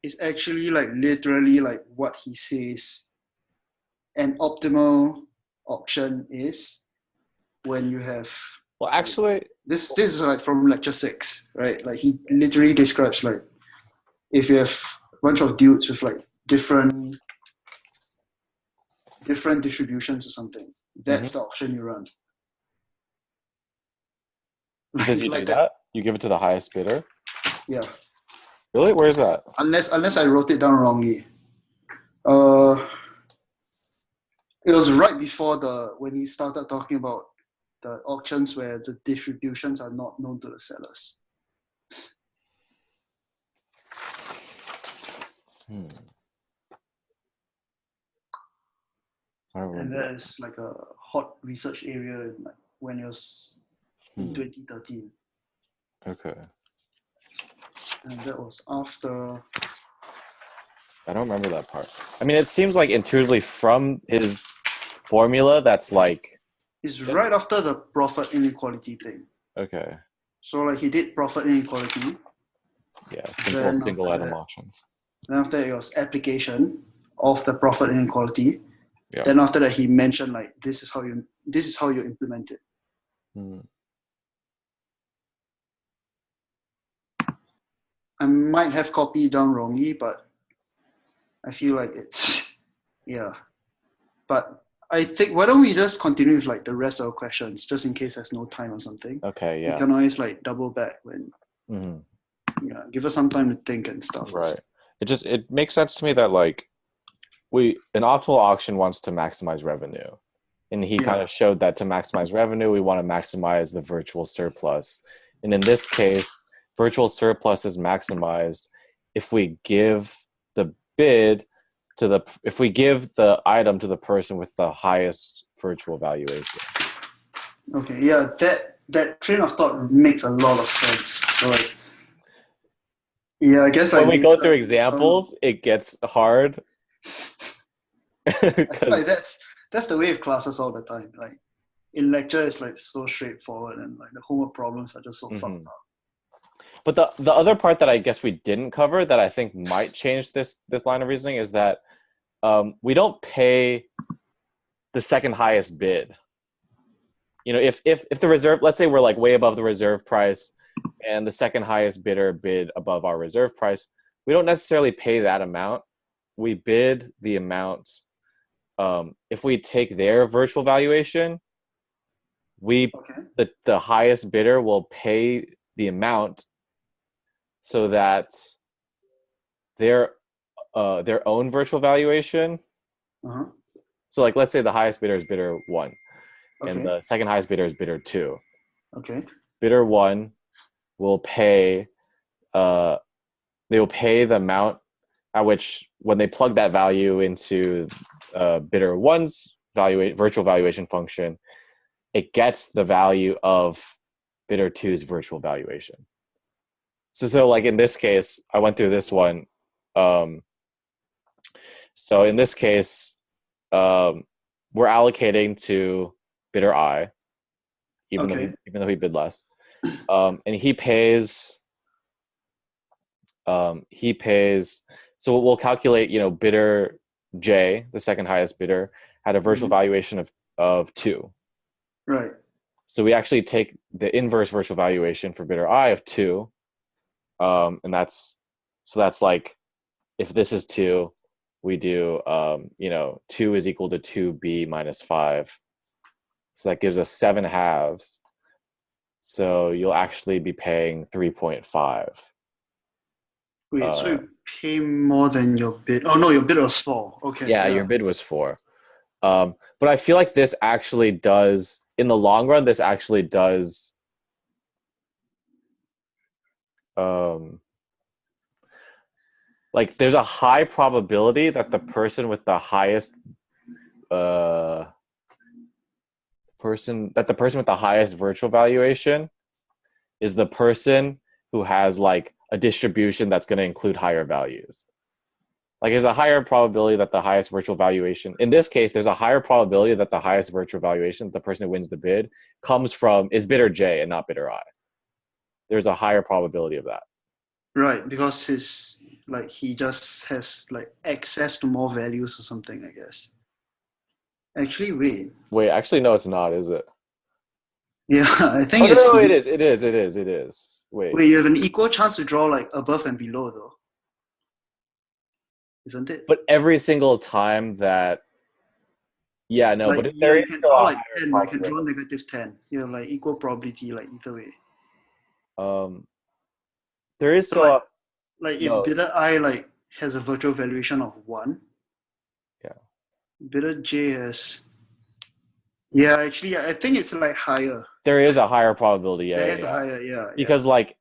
is actually like literally like what he says an optimal option is when you have Well, actually, this is like from lecture 6, right? Like he literally describes like if you have a bunch of dudes with like different distributions or something, that's the option you run. he says you do Like that. You give it to the highest bidder. yeah. Really? Where's that? Unless I wrote it down wrongly. It was right before when he started talking about the auctions where the distributions are not known to the sellers. And that is like a hot research area in like when it was in 2013. Okay. And that was after. I don't remember that part. I mean, it seems like intuitively from his formula, that's like. It's right after the profit inequality thing. Okay. So like he did profit inequality. Yeah, simple single item auctions. Then after that, it was application of the profit inequality. Yeah. Then after that, he mentioned like this is how you implement it. I might have copied down wrongly, but I feel like it's yeah. But I think why don't we just continue with like the rest of our questions, just in case there's no time or something. Okay, yeah. We can always like double back when yeah, give us some time to think and stuff. Right. It makes sense to me that like an optimal auction wants to maximize revenue. And he kind of showed that to maximize revenue, we want to maximize the virtual surplus. And in this case, virtual surplus is maximized if we give the if we give the item to the person with the highest virtual valuation. Okay, yeah, that train of thought makes a lot of sense. So like, yeah, I guess when we go through examples, it gets hard. I feel like that's the way of classes all the time. Like in lecture, it's like so straightforward, and like the homework problems are just so fucked up. But the other part that I guess we didn't cover that I think might change this line of reasoning is that we don't pay the second highest bid. You know, if the reserve, let's say we're like way above the reserve price, and the second highest bidder bid above our reserve price, we don't necessarily pay that amount. We bid the amount. If we take their virtual valuation, the highest bidder will pay the amount so that their own virtual valuation. So like let's say the highest bidder is bidder 1 and the second highest bidder is bidder 2. Bidder 1 will pay they will pay the amount at which when they plug that value into bidder 1's virtual valuation function, it gets the value of bidder two's virtual valuation. So like in this case, I went through this one. So in this case, we're allocating to bidder I, even though he bid less, and he pays. So we'll calculate. Bidder J, the second highest bidder, had a virtual valuation of 2. Right. So we actually take the inverse virtual valuation for bidder I of 2, and that's like, if this is 2, we do 2 is equal to 2b minus 5. So that gives us 7 halves. So you'll actually be paying 3.5. Wait, so you pay more than your bid? Oh no, your bid was 4. Okay. Yeah, your bid was 4. But I feel like this actually does, in the long run, this actually does like, there's a high probability that the person with the highest virtual valuation is the person who has like a distribution that's going to include higher values. Like, there's a higher probability that the highest virtual valuation, in this case, there's a higher probability that the highest virtual valuation, the person who wins the bid, is bidder J and not bidder I. There's a higher probability of that. Right, because he just has like access to more values or something, I guess. Actually, wait, actually, no, it's not, is it? Yeah, I think no, it is. Wait, you have an equal chance to draw like above and below, though, isn't it? but every single time that, yeah, no, like, but yeah, you can draw like 10, I can draw negative 10. You have like equal probability, like either way. There is So still like if bidder I like has a virtual valuation of 1, yeah, bidder J has, yeah, actually I think it's like higher. there is a higher probability, There is a higher, yeah. Because like,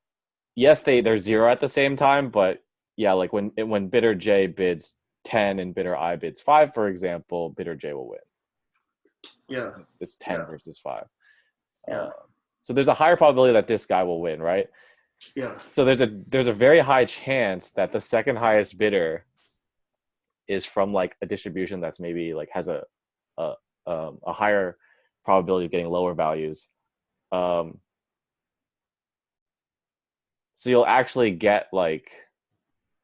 yes, they're 0 at the same time, but yeah, like when bidder J bids 10 and bidder I bids 5, for example, bidder J will win. Yeah. It's 10 versus 5. Yeah. So there's a higher probability that this guy will win, right? Yeah. So there's a very high chance that the second highest bidder is from like a distribution that's maybe like has a higher probability of getting lower values. So you'll actually get like,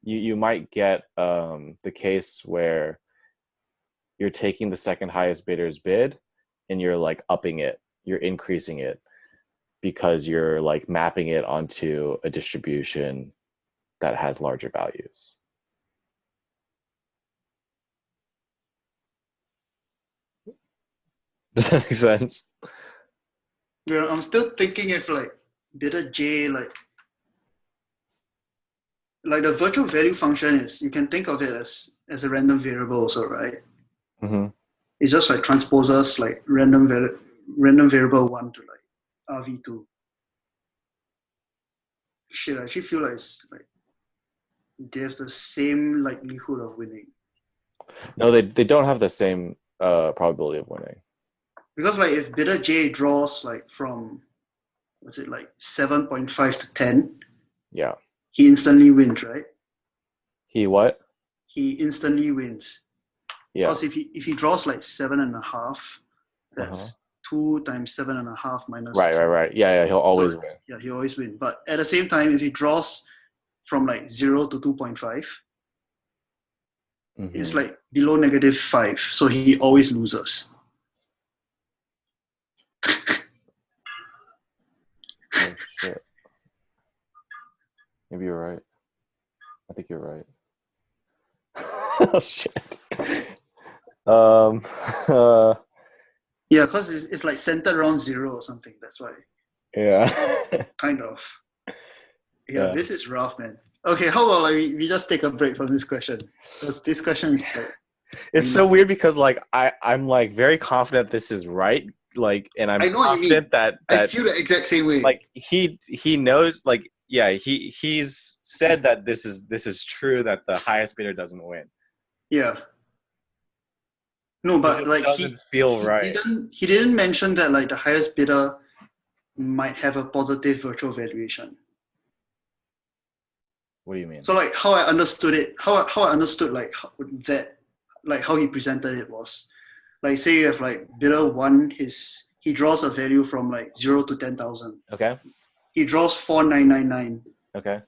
you might get the case where you're taking the second highest bidder's bid and you're like upping it, you're increasing it, because you're like mapping it onto a distribution that has larger values. Does that make sense? Yeah, I'm still thinking if like bidder J, like the virtual value function is, you can think of it as a random variable also, right? Mm-hmm. It just like transposes like random variable 1 to like RV2. Shit, I actually feel like it's like they have the same likelihood of winning. No, they don't have the same probability of winning. Because like if bidder J draws like from, what's it, like 7.5 to 10, yeah, he instantly wins, right? He what? He instantly wins. Yeah. Because if he draws like 7.5, that's 2 times 7.5 minus right, 10. right. Yeah, he'll always win. Yeah, he always win. But at the same time, if he draws from like 0 to 2.5, it's like below negative 5. So he always loses. Oh shit. Maybe you're right. I think you're right. Oh shit. Yeah, because it's like centered around 0 or something. That's why. Yeah. Kind of. Yeah, this is rough, man. Okay, how about like we just take a break from this question? Because this question is like, it's so weird, because like I'm like very confident this is right. Like, and I'm confident that I feel the exact same way. Like he knows, like, yeah, he's said that this is true, that the highest bidder doesn't win. Yeah. No, It but just like doesn't feel right. he didn't mention that like the highest bidder might have a positive virtual valuation. What do you mean? So like how I understood it, how I understood like that, like how he presented it was, like say you have like bidder one, he draws a value from like 0 to 10,000. Okay. He draws 4,999, Okay.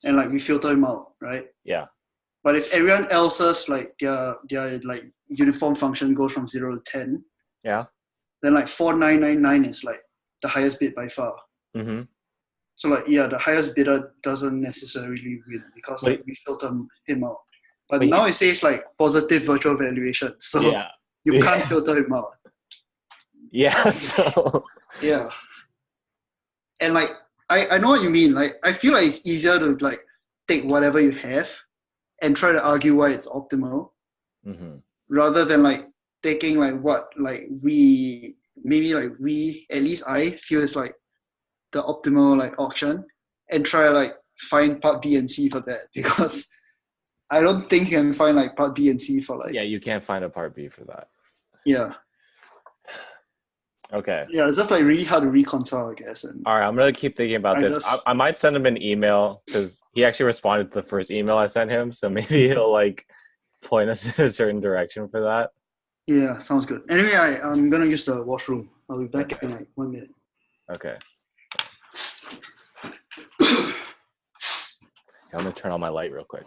and like we filter him out, right? Yeah. But if everyone else's like their like uniform function goes from 0 to 10, Yeah. then like 4,999 is like the highest bid by far. Mm-hmm. So like yeah, the highest bidder doesn't necessarily win because like Wait. we filter him out. But Wait. now it says like positive virtual valuation, so Yeah. you can't Yeah. filter him out. Yeah. So. Yeah, and like I know what you mean. Like I feel like it's easier to like take whatever you have and try to argue why it's optimal, Mm-hmm. rather than like taking like what like we at least I feel is like the optimal like auction and try to like find part B and C for that, because I don't think you can find like part B and C for like Yeah, you can't find a part B for that. yeah. Okay. Yeah, it's just like really hard to reconcile, I guess. And All right, I'm gonna keep thinking about this. I might send him an email because he actually responded to the first email I sent him, so maybe he'll like point us in a certain direction for that. yeah, sounds good. Anyway, I'm gonna use the washroom. I'll be back in like 1 minute. Okay. I'm gonna turn on my light real quick.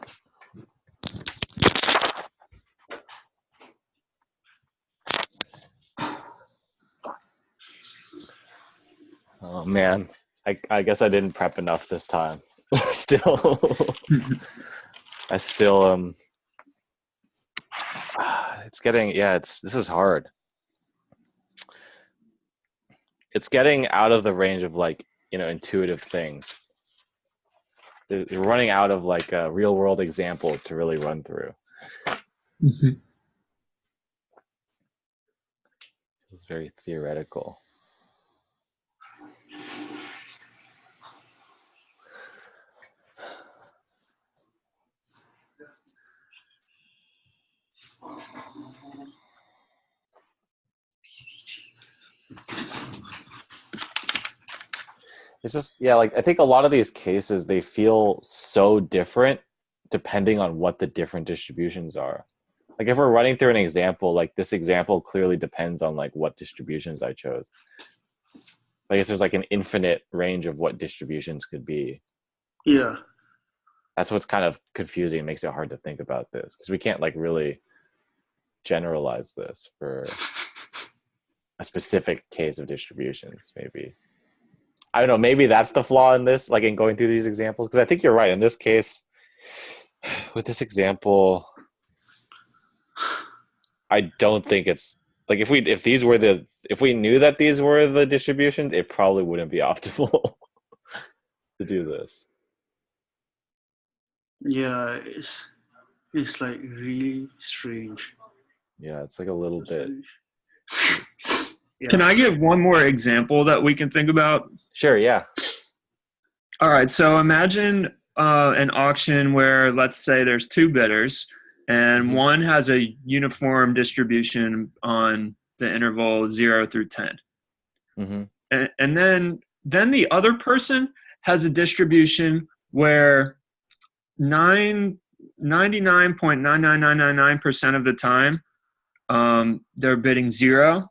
Oh man, I guess I didn't prep enough this time. Still, I still it's getting this is hard. It's getting out of the range of like intuitive things. They're running out of like real world examples to really run through. Mm-hmm. It's very theoretical. It's just like I think a lot of these cases they feel so different depending on what the different distributions are. Like if we're running through an example, like this example clearly depends on like what distributions I chose. I guess there's like an infinite range of what distributions could be. Yeah. That's what's kind of confusing. It makes it hard to think about this because we can't like really generalize this for a specific case of distributions. Maybe I don't know. Maybe that's the flaw in this, like in going through these examples. Because I think you're right in this case. With this example, I don't think it's like if we knew that these were the distributions, it probably wouldn't be optimal to do this. Yeah, it's like really strange. Yeah, it's like a little bit. Yeah. Can I give one more example that we can think about? Sure, yeah. All right, so imagine an auction where, let's say, there's two bidders, and one has a uniform distribution on the interval 0 through 10. Mm-hmm. And then the other person has a distribution where 99.99999% of the time they're bidding 0,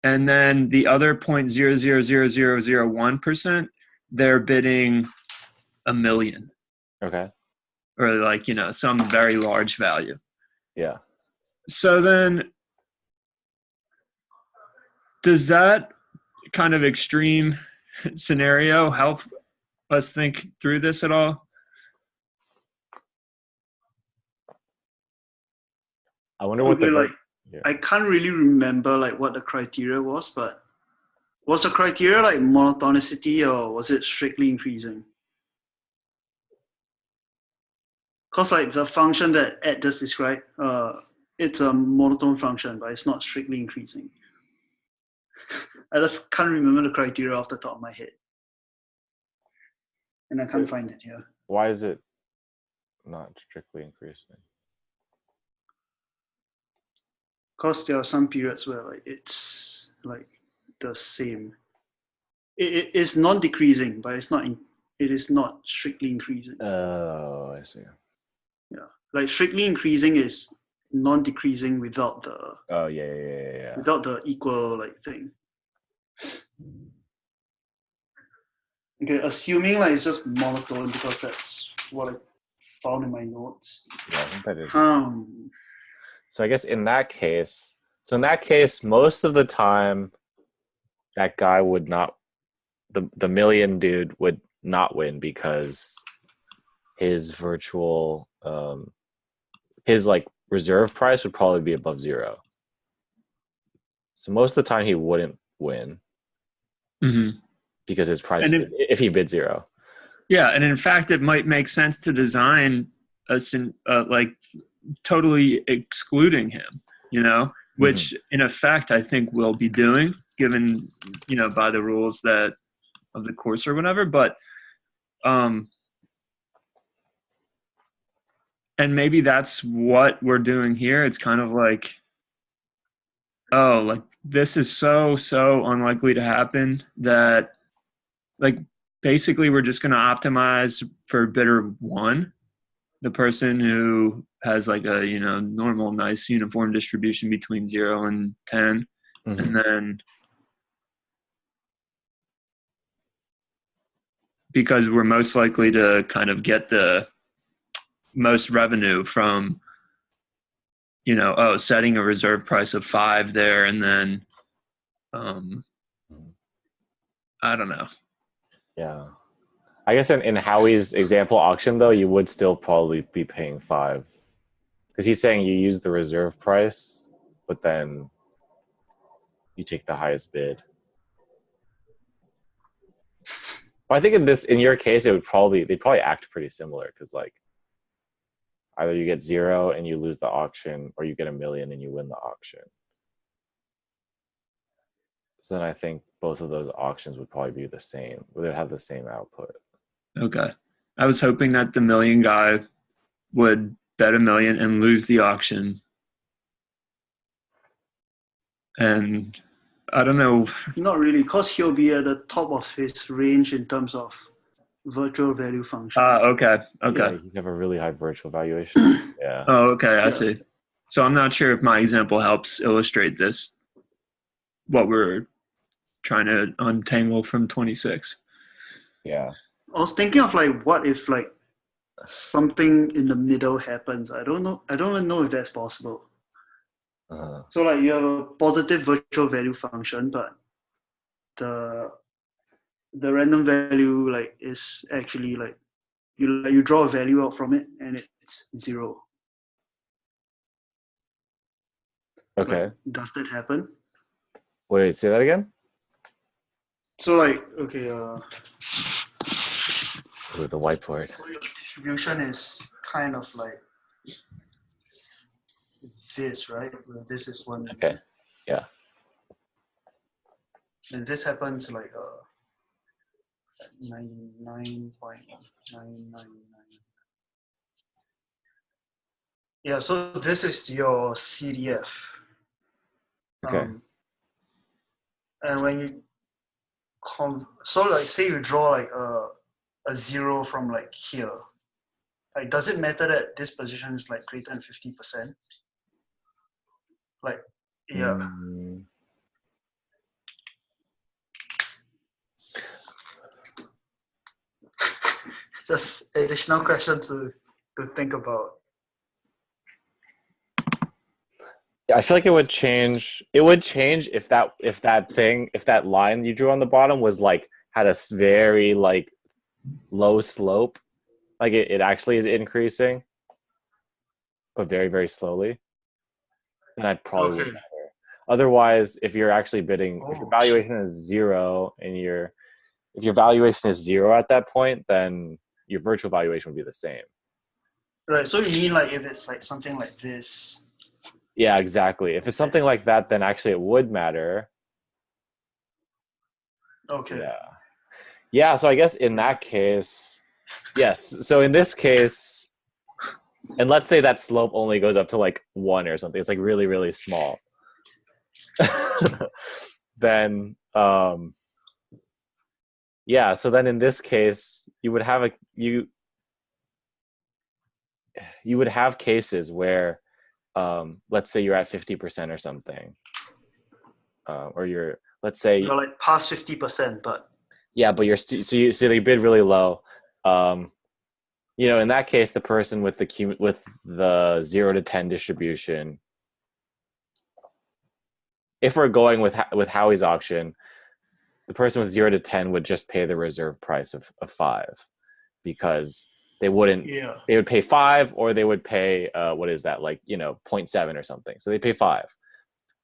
and then the other 0.000001% they're bidding 1,000,000. Okay. Or like some very large value. Yeah. So then does that kind of extreme scenario help us think through this at all? I wonder what I can't really remember like what the criteria was, but was the criteria like monotonicity or was it strictly increasing? Because like the function that Ed just described, it's a monotone function, but it's not strictly increasing. I just can't remember the criteria off the top of my head. And I can't find it here. Why is it not strictly increasing? Because there are some periods where like it's like the same. It is non-decreasing, but it is not strictly increasing. Oh, I see. Yeah, like strictly increasing is non-decreasing without the Oh, yeah. without the equal like thing. Okay, assuming like it's just monotone because that's what I found in my notes. Yeah, I think that is. So I guess in that case, most of the time, that guy would not, the million dude would not win because his virtual, his like reserve price would probably be above zero. So most of the time he wouldn't win because his price, if he bid zero. Yeah, and in fact, it might make sense to design like totally excluding him, which in effect I think we'll be doing, given by the rules that of the course or whatever. But and maybe that's what we're doing here. It's kind of like, oh, like this is so unlikely to happen that like basically we're just going to optimize for bidder one, the person who has like a normal nice uniform distribution between 0 and 10, and then because we're most likely to kind of get the most revenue from setting a reserve price of 5 there, and then I don't know. Yeah. I guess in Howie's example auction, though, you would still probably be paying 5. Because he's saying you use the reserve price, but then you take the highest bid. But I think in your case, they'd probably act pretty similar, because like either you get 0 and you lose the auction, or you get 1 million and you win the auction. So then I think both of those auctions would probably be the same. They'd have the same output. Okay. I was hoping that the million guy would bet 1 million and lose the auction. And I don't know. Not really, because he'll be at the top of his range in terms of virtual value function. Okay. Yeah, you have a really high virtual valuation. Yeah. Oh, okay. I see. So I'm not sure if my example helps illustrate this, what we're trying to untangle from 26. Yeah. I was thinking of like, what if like something in the middle happens? I don't know. I don't even know if that's possible. So like you have a positive virtual value function, but the random value like is actually like you draw a value out from it and it's 0. Okay. Like, does that happen? Wait, say that again? So like, okay, With the whiteboard. so your distribution is kind of like this, right? This is 1. Okay. Yeah. And this happens like 99.999. Yeah, so this is your CDF. Okay. And when you so like say you draw like a 0 from like here, like does it matter that this position is like greater than 50%? Like, yeah. Just additional question to think about. I feel like it would change. It would change if that line you drew on the bottom was like had a very like low slope, like it actually is increasing, but very, very slowly. Then I'd probably would matter. Otherwise, if you're actually bidding, if your valuation is 0 and if your valuation is 0 at that point, then your virtual valuation would be the same. Right. So you mean like if it's like something like this? Yeah, exactly. If it's something like that, then actually it would matter. Okay. Yeah. Yeah, so I guess in that case, yes. So in this case, and let's say that slope only goes up to like 1 or something. It's like really, really small. then yeah, so then in this case you would have you would have cases where let's say you're at 50% or something, or let's say You're like past 50%, but yeah, but so they bid really low. In that case, the person with the 0 to 10 distribution, if we're going with Howie's auction, the person with 0 to 10 would just pay the reserve price of 5, because they would pay 5, or they would pay what is that, like 0.7 or something. So they pay 5.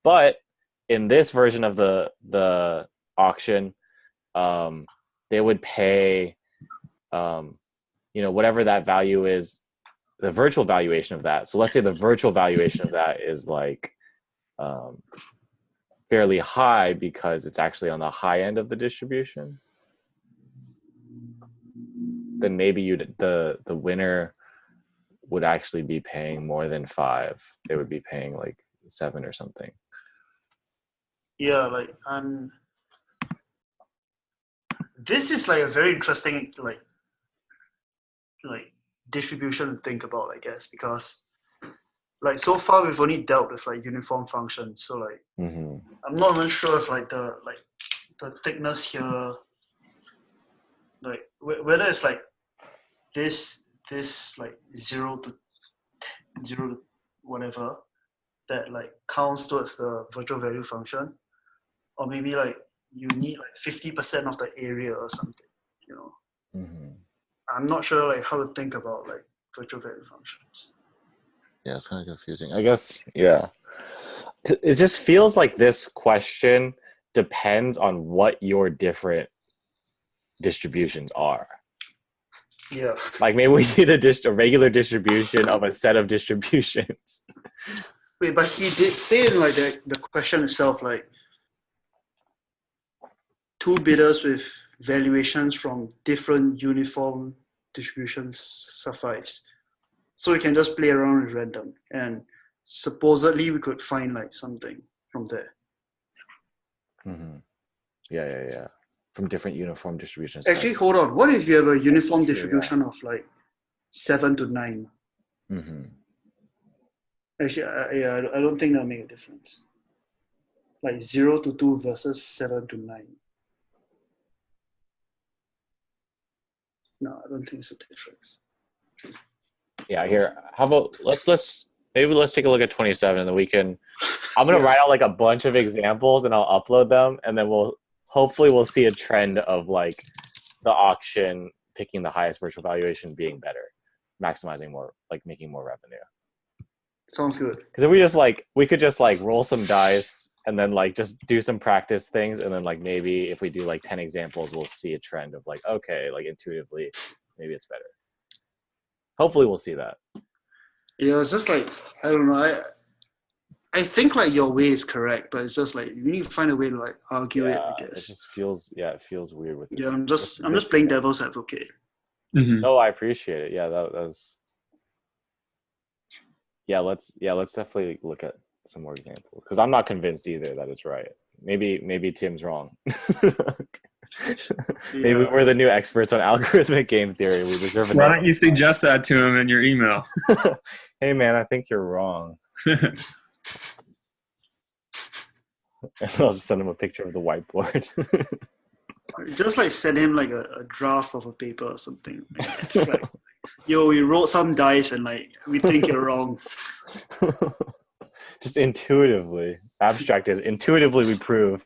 But in this version of the auction, they would pay whatever that value is, the virtual valuation of that. So let's say the virtual valuation of that is like fairly high because it's actually on the high end of the distribution. Then maybe the winner would actually be paying more than 5. They would be paying like 7 or something. Yeah, like this is like a very interesting like distribution to think about, I guess, because like so far we've only dealt with like uniform functions. So like I'm not even sure if like the thickness here, like whether it's like this like 0 to whatever that like counts towards the virtual value function, or maybe like you need like 50% of the area or something, I'm not sure like how to think about like virtual value functions. Yeah, it's kind of confusing, I guess. Yeah, it just feels like this question depends on what your different distributions are. Yeah, like maybe we need a regular distribution of a set of distributions. wait, but he did say in like the question itself, like 2 bidders with valuations from different uniform distributions suffice. So we can just play around with random, and supposedly we could find like something from there. Yeah. From different uniform distributions. Actually, hold on. What if you have a uniform distribution of like 7 to 9? Actually, I don't think that'll make a difference. Like 0 to 2 versus 7 to 9. No, I don't think it's a difference. Yeah, here. How about let's take a look at 27, and then we can. I'm gonna write out like a bunch of examples, and I'll upload them, and then hopefully we'll see a trend of like the auction picking the highest virtual valuation being better, maximizing more, like making more revenue. Sounds good. Because if we could just like roll some dice and then like just do some practice things, and then like maybe if we do like 10 examples, we'll see a trend of like, okay, like intuitively maybe it's better. Hopefully we'll see that. Yeah, it's just like, I don't know. I think like your way is correct, but it's just like you need to find a way to like argue it, I guess. It just feels it feels weird with this. Yeah, I'm just playing devil's advocate. No, I appreciate it. Yeah, that was. Let's definitely look at some more examples, because I'm not convinced either that it's right. Maybe Tim's wrong. Maybe we're the new experts on algorithmic game theory. We deserve. Why don't you suggest that to him in your email? Hey man, I think you're wrong. I'll just send him a picture of the whiteboard. Just like send him like a draft of a paper or something. Like, yo, we rolled some dice and like we think you're wrong. Just intuitively, abstract is intuitively we prove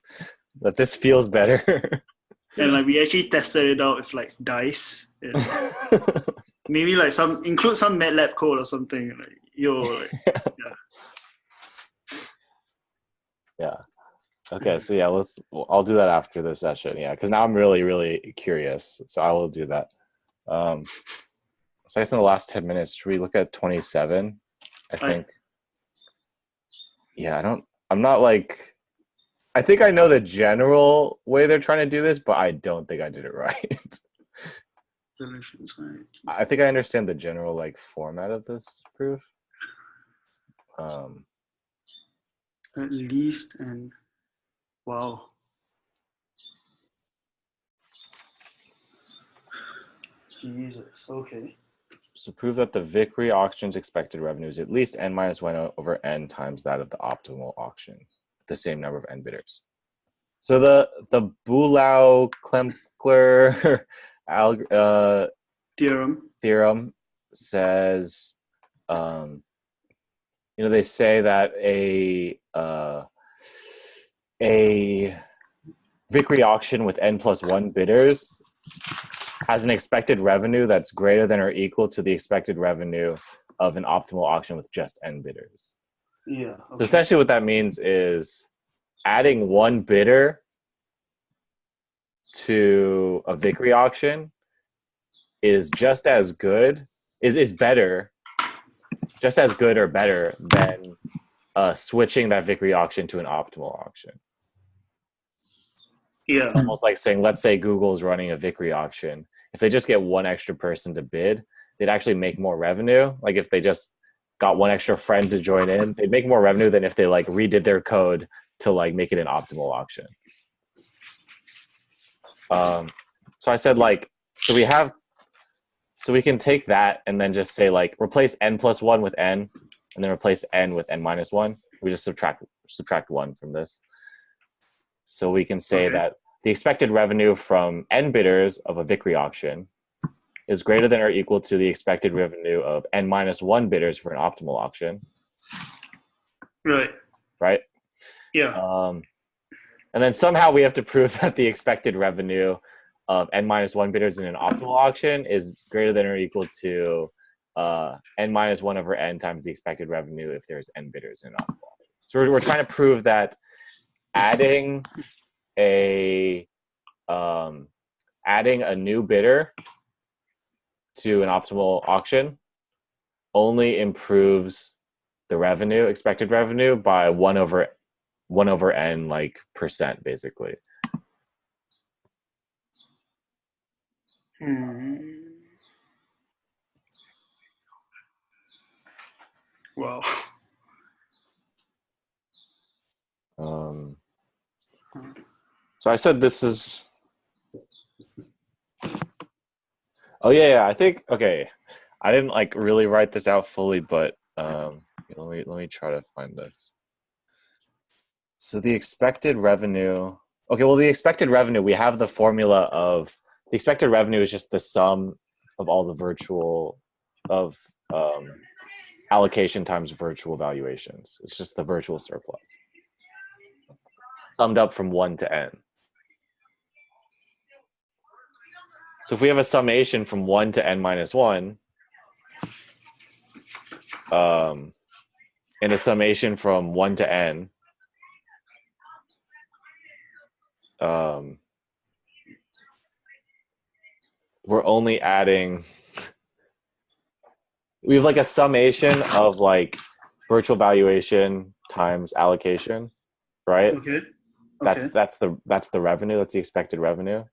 that this feels better. And like we actually tested it out with like dice. Maybe like include some MATLAB code or something. Like yeah. Okay, so yeah, I'll do that after this session. Yeah, because now I'm really, really curious. So I will do that. So I guess in the last 10 minutes, should we look at 27? I think. Yeah, I'm not like. I think I know the general way they're trying to do this, but I don't think I did it right. I think I understand the general like format of this proof. At least, and wow. Jesus. Okay. So prove that the Vickrey auction's expected revenue is at least n minus 1 over n times that of the optimal auction, the same number of n bidders. So the Bulau-Klempler theorem says, they say that a Vickrey auction with n plus 1 bidders has an expected revenue that's greater than or equal to the expected revenue of an optimal auction with just n bidders. Yeah. Okay. So essentially what that means is adding one bidder to a Vickrey auction is just as good, is better, just as good or better than switching that Vickrey auction to an optimal auction. Yeah. It's almost like saying, let's say Google's running a Vickrey auction. If they just get one extra person to bid, they'd actually make more revenue. Like if they just got one extra friend to join in, they'd make more revenue than if they like redid their code to like make it an optimal auction. So I said like, so we can take that and then just say like replace n plus 1 with n and then replace n with n minus 1. We just subtract 1 from this. So we can say that the expected revenue from n bidders of a Vickrey auction is greater than or equal to the expected revenue of n minus 1 bidders for an optimal auction. Right? Yeah. And then somehow we have to prove that the expected revenue of n minus 1 bidders in an optimal auction is greater than or equal to n minus 1 over n times the expected revenue if there's n bidders in an optimal auction. So we're trying to prove that adding a new bidder to an optimal auction only improves the revenue, expected revenue, by 1 over n like percent basically. Wow. So I said this is. Oh yeah. I think okay. I didn't like really write this out fully, but let me try to find this. So the expected revenue. Okay, well the expected revenue, we have the formula of the expected revenue is just the sum of all the virtual of allocation times virtual valuations. It's just the virtual surplus summed up from 1 to n. So if we have a summation from 1 to n minus 1, and a summation from 1 to n, we're only adding, we have like a summation of like virtual valuation times allocation, right? Okay. That's the revenue. That's the expected revenue.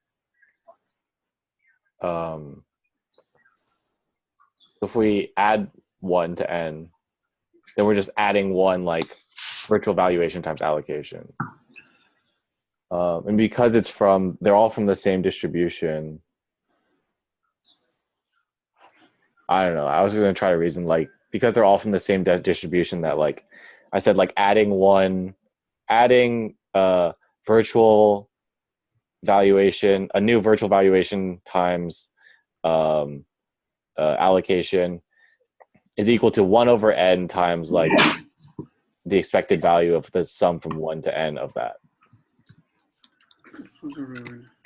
If we add 1 to n, then we're just adding 1 like virtual valuation times allocation. And because they're all from the same distribution. I don't know. I was going to try to reason like because they're all from the same distribution that like I said like adding virtual valuation, a new virtual valuation times allocation is equal to 1 over n times like the expected value of the sum from 1 to n of that.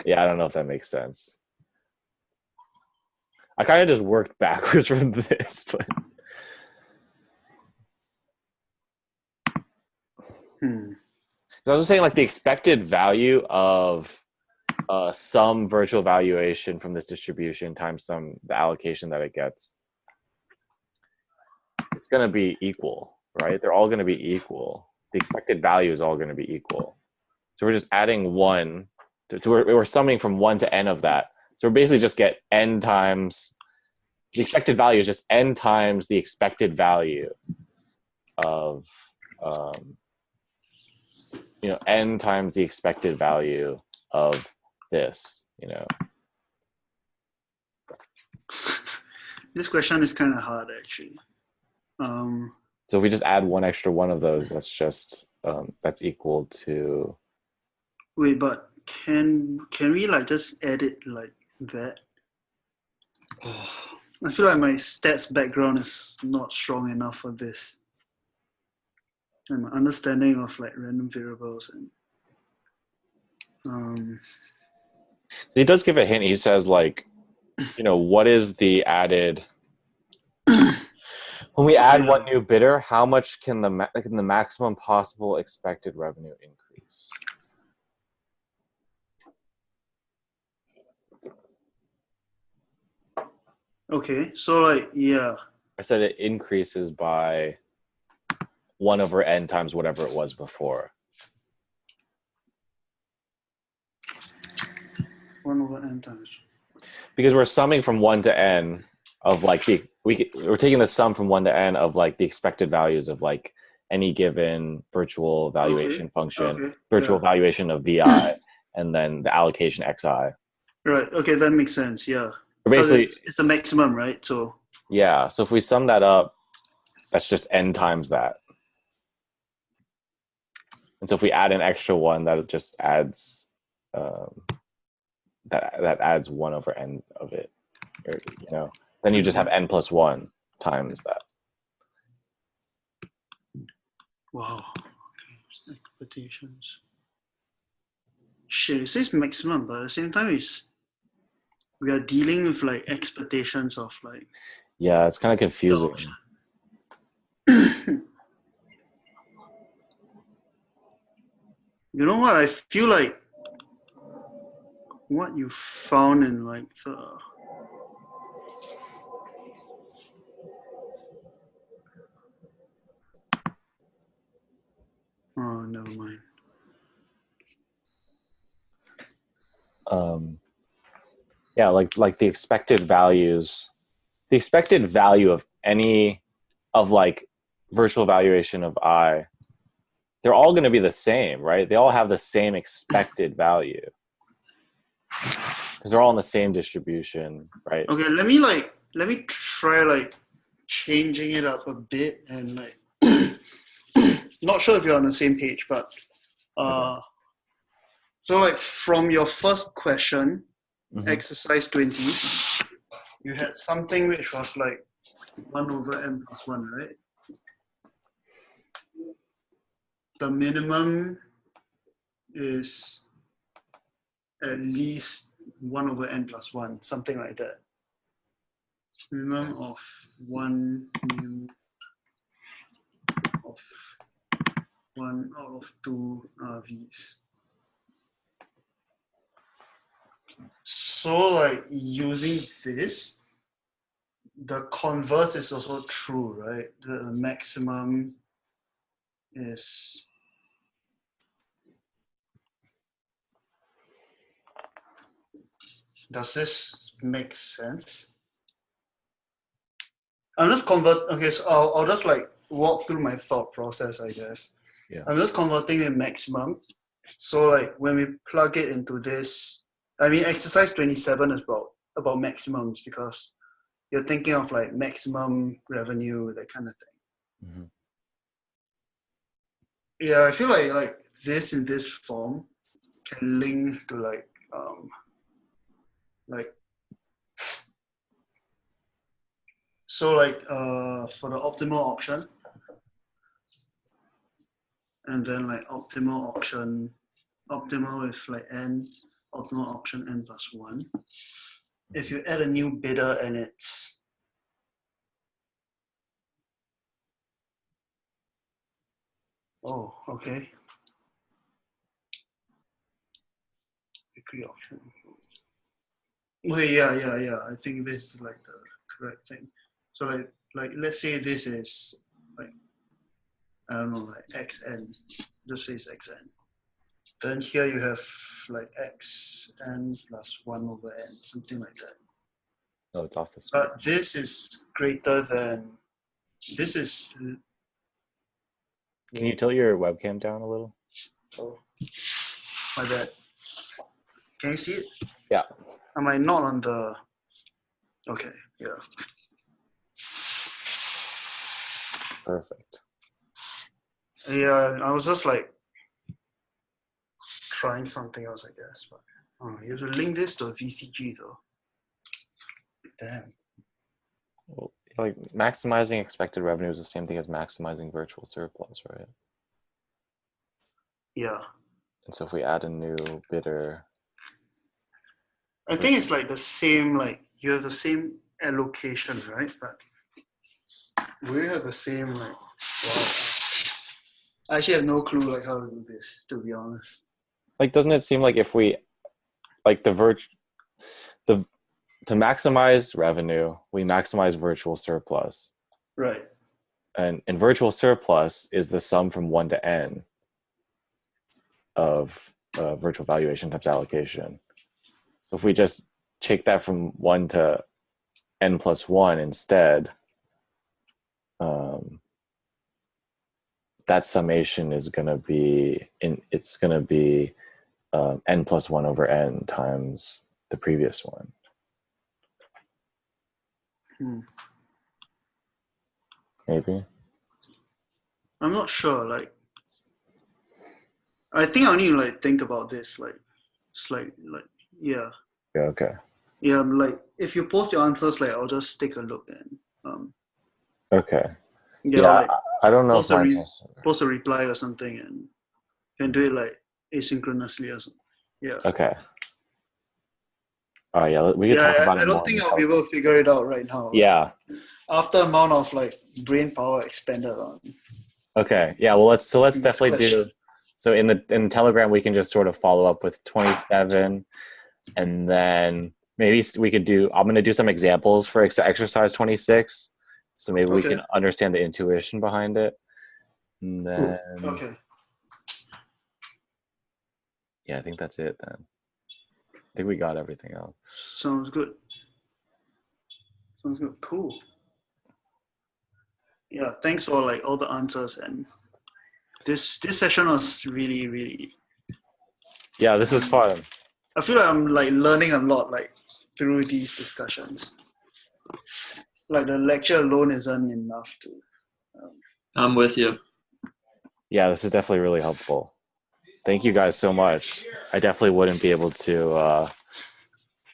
Yeah, I don't know if that makes sense. I kind of just worked backwards from this, but So I was just saying like the expected value of some virtual valuation from this distribution times the allocation that it gets. It's going to be equal, right? They're all going to be equal. The expected value is all going to be equal. So we're just adding 1. So we're summing from 1 to n of that. So we basically just get n times the expected value is just n times the expected value of n times the expected value of this, This question is kind of hard, actually. So if we just add one extra one of those, that's just that's equal to. Wait, but can we like just add it like that? I feel like my stats background is not strong enough for this, and my understanding of like random variables and He does give a hint. He says like, what is the added? When we add one new bidder, how much can the maximum possible expected revenue increase? Okay, so like, yeah. I said it increases by 1 over n times whatever it was before. 1 over n times. Because we're summing from 1 to n of like we're taking the sum from 1 to n of like the expected values of like any given virtual valuation function, virtual valuation of vi, and then the allocation xi. Right. Okay, that makes sense. Yeah. Basically, it's the maximum, right? So yeah. So if we sum that up, that's just n times that. And so if we add an extra one, that just adds that adds 1 over n of it. Or, then you just have n plus 1 times that. Wow. Okay. Expectations. Shit, it says maximum, but at the same time, we are dealing with like expectations of like. Yeah, it's kind of confusing. You know what? I feel like what you found in like the. Oh, never mind. Yeah, like the expected values, the expected value of any of like virtual valuation of I, they're all going to be the same, right? They all have the same expected value because they're all in the same distribution, right? Okay, let me try like changing it up a bit and like not sure if you're on the same page, but so like from your first question, exercise 20, you had something which was like 1 over n plus 1, right? The minimum is at least 1 over n plus 1, something like that. Minimum of 1 mu of 1 out of 2 RVs. So like using this, the converse is also true, right? The maximum is does this make sense? I'm just okay, so I'll just like walk through my thought process, I guess. Yeah. I'm just converting a maximum. So like when we plug it into this, I mean exercise 27 is about maximums because you're thinking of like maximum revenue, that kind of thing. Yeah, I feel like this in this form can link to like so like for the optimal option and then like optimal with like n, optimal option n plus 1. If you add a new bidder and it's okay. Weekly option. Wait, yeah. I think this is like the correct thing. So like let's say this is like I don't know, like xn. Just say it's xn. Then here you have like xn plus 1 over n, something like that. No, it's off the screen. But this is greater than this is. Can you tilt your webcam down a little? Oh, my bad. Can you see it? Yeah. Am I not on the? Okay. Yeah. Perfect. Yeah. I was just like trying something else, I guess. But you have to link this to a VCG though. Damn. Well, like maximizing expected revenue is the same thing as maximizing virtual surplus, right? Yeah. And so if we add a new bidder, I think it's like the same. Like you have the same allocation, right? But we have the same like. Wow. I actually have no clue like how to do this, to be honest. like, doesn't it seem like if we like to maximize revenue, we maximize virtual surplus. Right. And virtual surplus is the sum from 1 to n of virtual valuation times allocation. So if we just take that from 1 to n plus 1 instead, that summation is going to be it's going to be n plus 1 over n times the previous one. Maybe. I'm not sure. Like, I think I need to like think about this. Like, it's like yeah. Yeah. Okay. Yeah. Like, if you post your answers, like, I'll just take a look and Okay. yeah. Yeah. Like, I don't know if mine's post a reply or something, and can do it like asynchronously or something. Yeah. okay. Oh yeah, we could talk about it I more. don't think I'll be able to figure it out right now. Yeah. After amount of like brain power expended on. Okay. Yeah. Well, let's definitely question. do. So in Telegram, we can just sort of follow up with 27, and then maybe we could do. I'm going to do some examples for exercise 26, so maybe we can understand the intuition behind it. And then, okay. Yeah, I think that's it then. I think we got everything else. Sounds good. Sounds good. Cool. Yeah, thanks for like all the answers, and this session was really, really. Yeah, this is fun. I feel like I'm like learning a lot like through these discussions. Like the lecture alone isn't enough to. I'm with you. Yeah, this is definitely really helpful. Thank you guys so much. I definitely wouldn't be able to.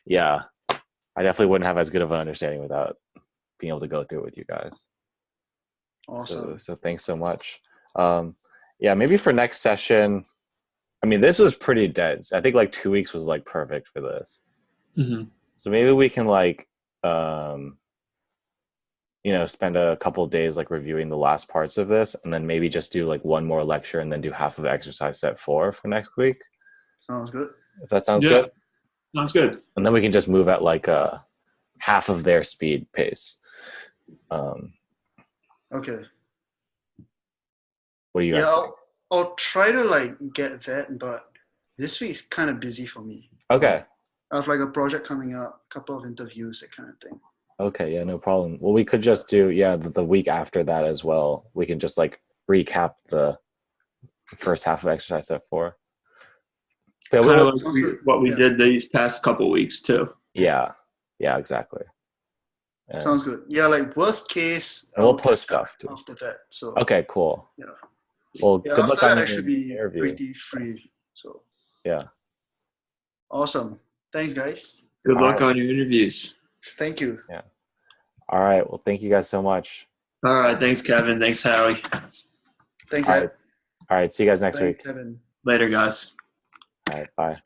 Yeah, I definitely wouldn't have as good of an understanding without being able to go through it with you guys. Awesome. So thanks so much. Yeah, maybe for next session. I mean, this was pretty dense. I think like 2 weeks was like perfect for this. Mm-hmm. So maybe we can like, spend a couple of days like reviewing the last parts of this, and then maybe just do like one more lecture and then do half of exercise set 4 for next week. Sounds good. If that sounds good. Sounds good. And then we can just move at like half of their speed pace. Okay. What do you guys think? I'll try to like get that, but this week is kind of busy for me. Okay. I have like a project coming up, a couple of interviews, that kind of thing. Okay, yeah, no problem. Well, we could just do, the week after that as well. We can just like recap the first half of exercise set 4. Yeah, kind of like what we did these past couple weeks too. Yeah, exactly. Sounds good. Yeah, like worst case, we'll post stuff too after that. So okay, cool. Yeah. Well, good luck on I should be interview. pretty free. So yeah. Awesome. Thanks, guys. Good luck on your interviews. Thank you. Yeah. All right. Well, thank you guys so much. All right. Thanks, Kevin. Thanks, Howie. Thanks, All Ed. right. All right. See you guys next week. Kevin. Later, guys. All right. Bye.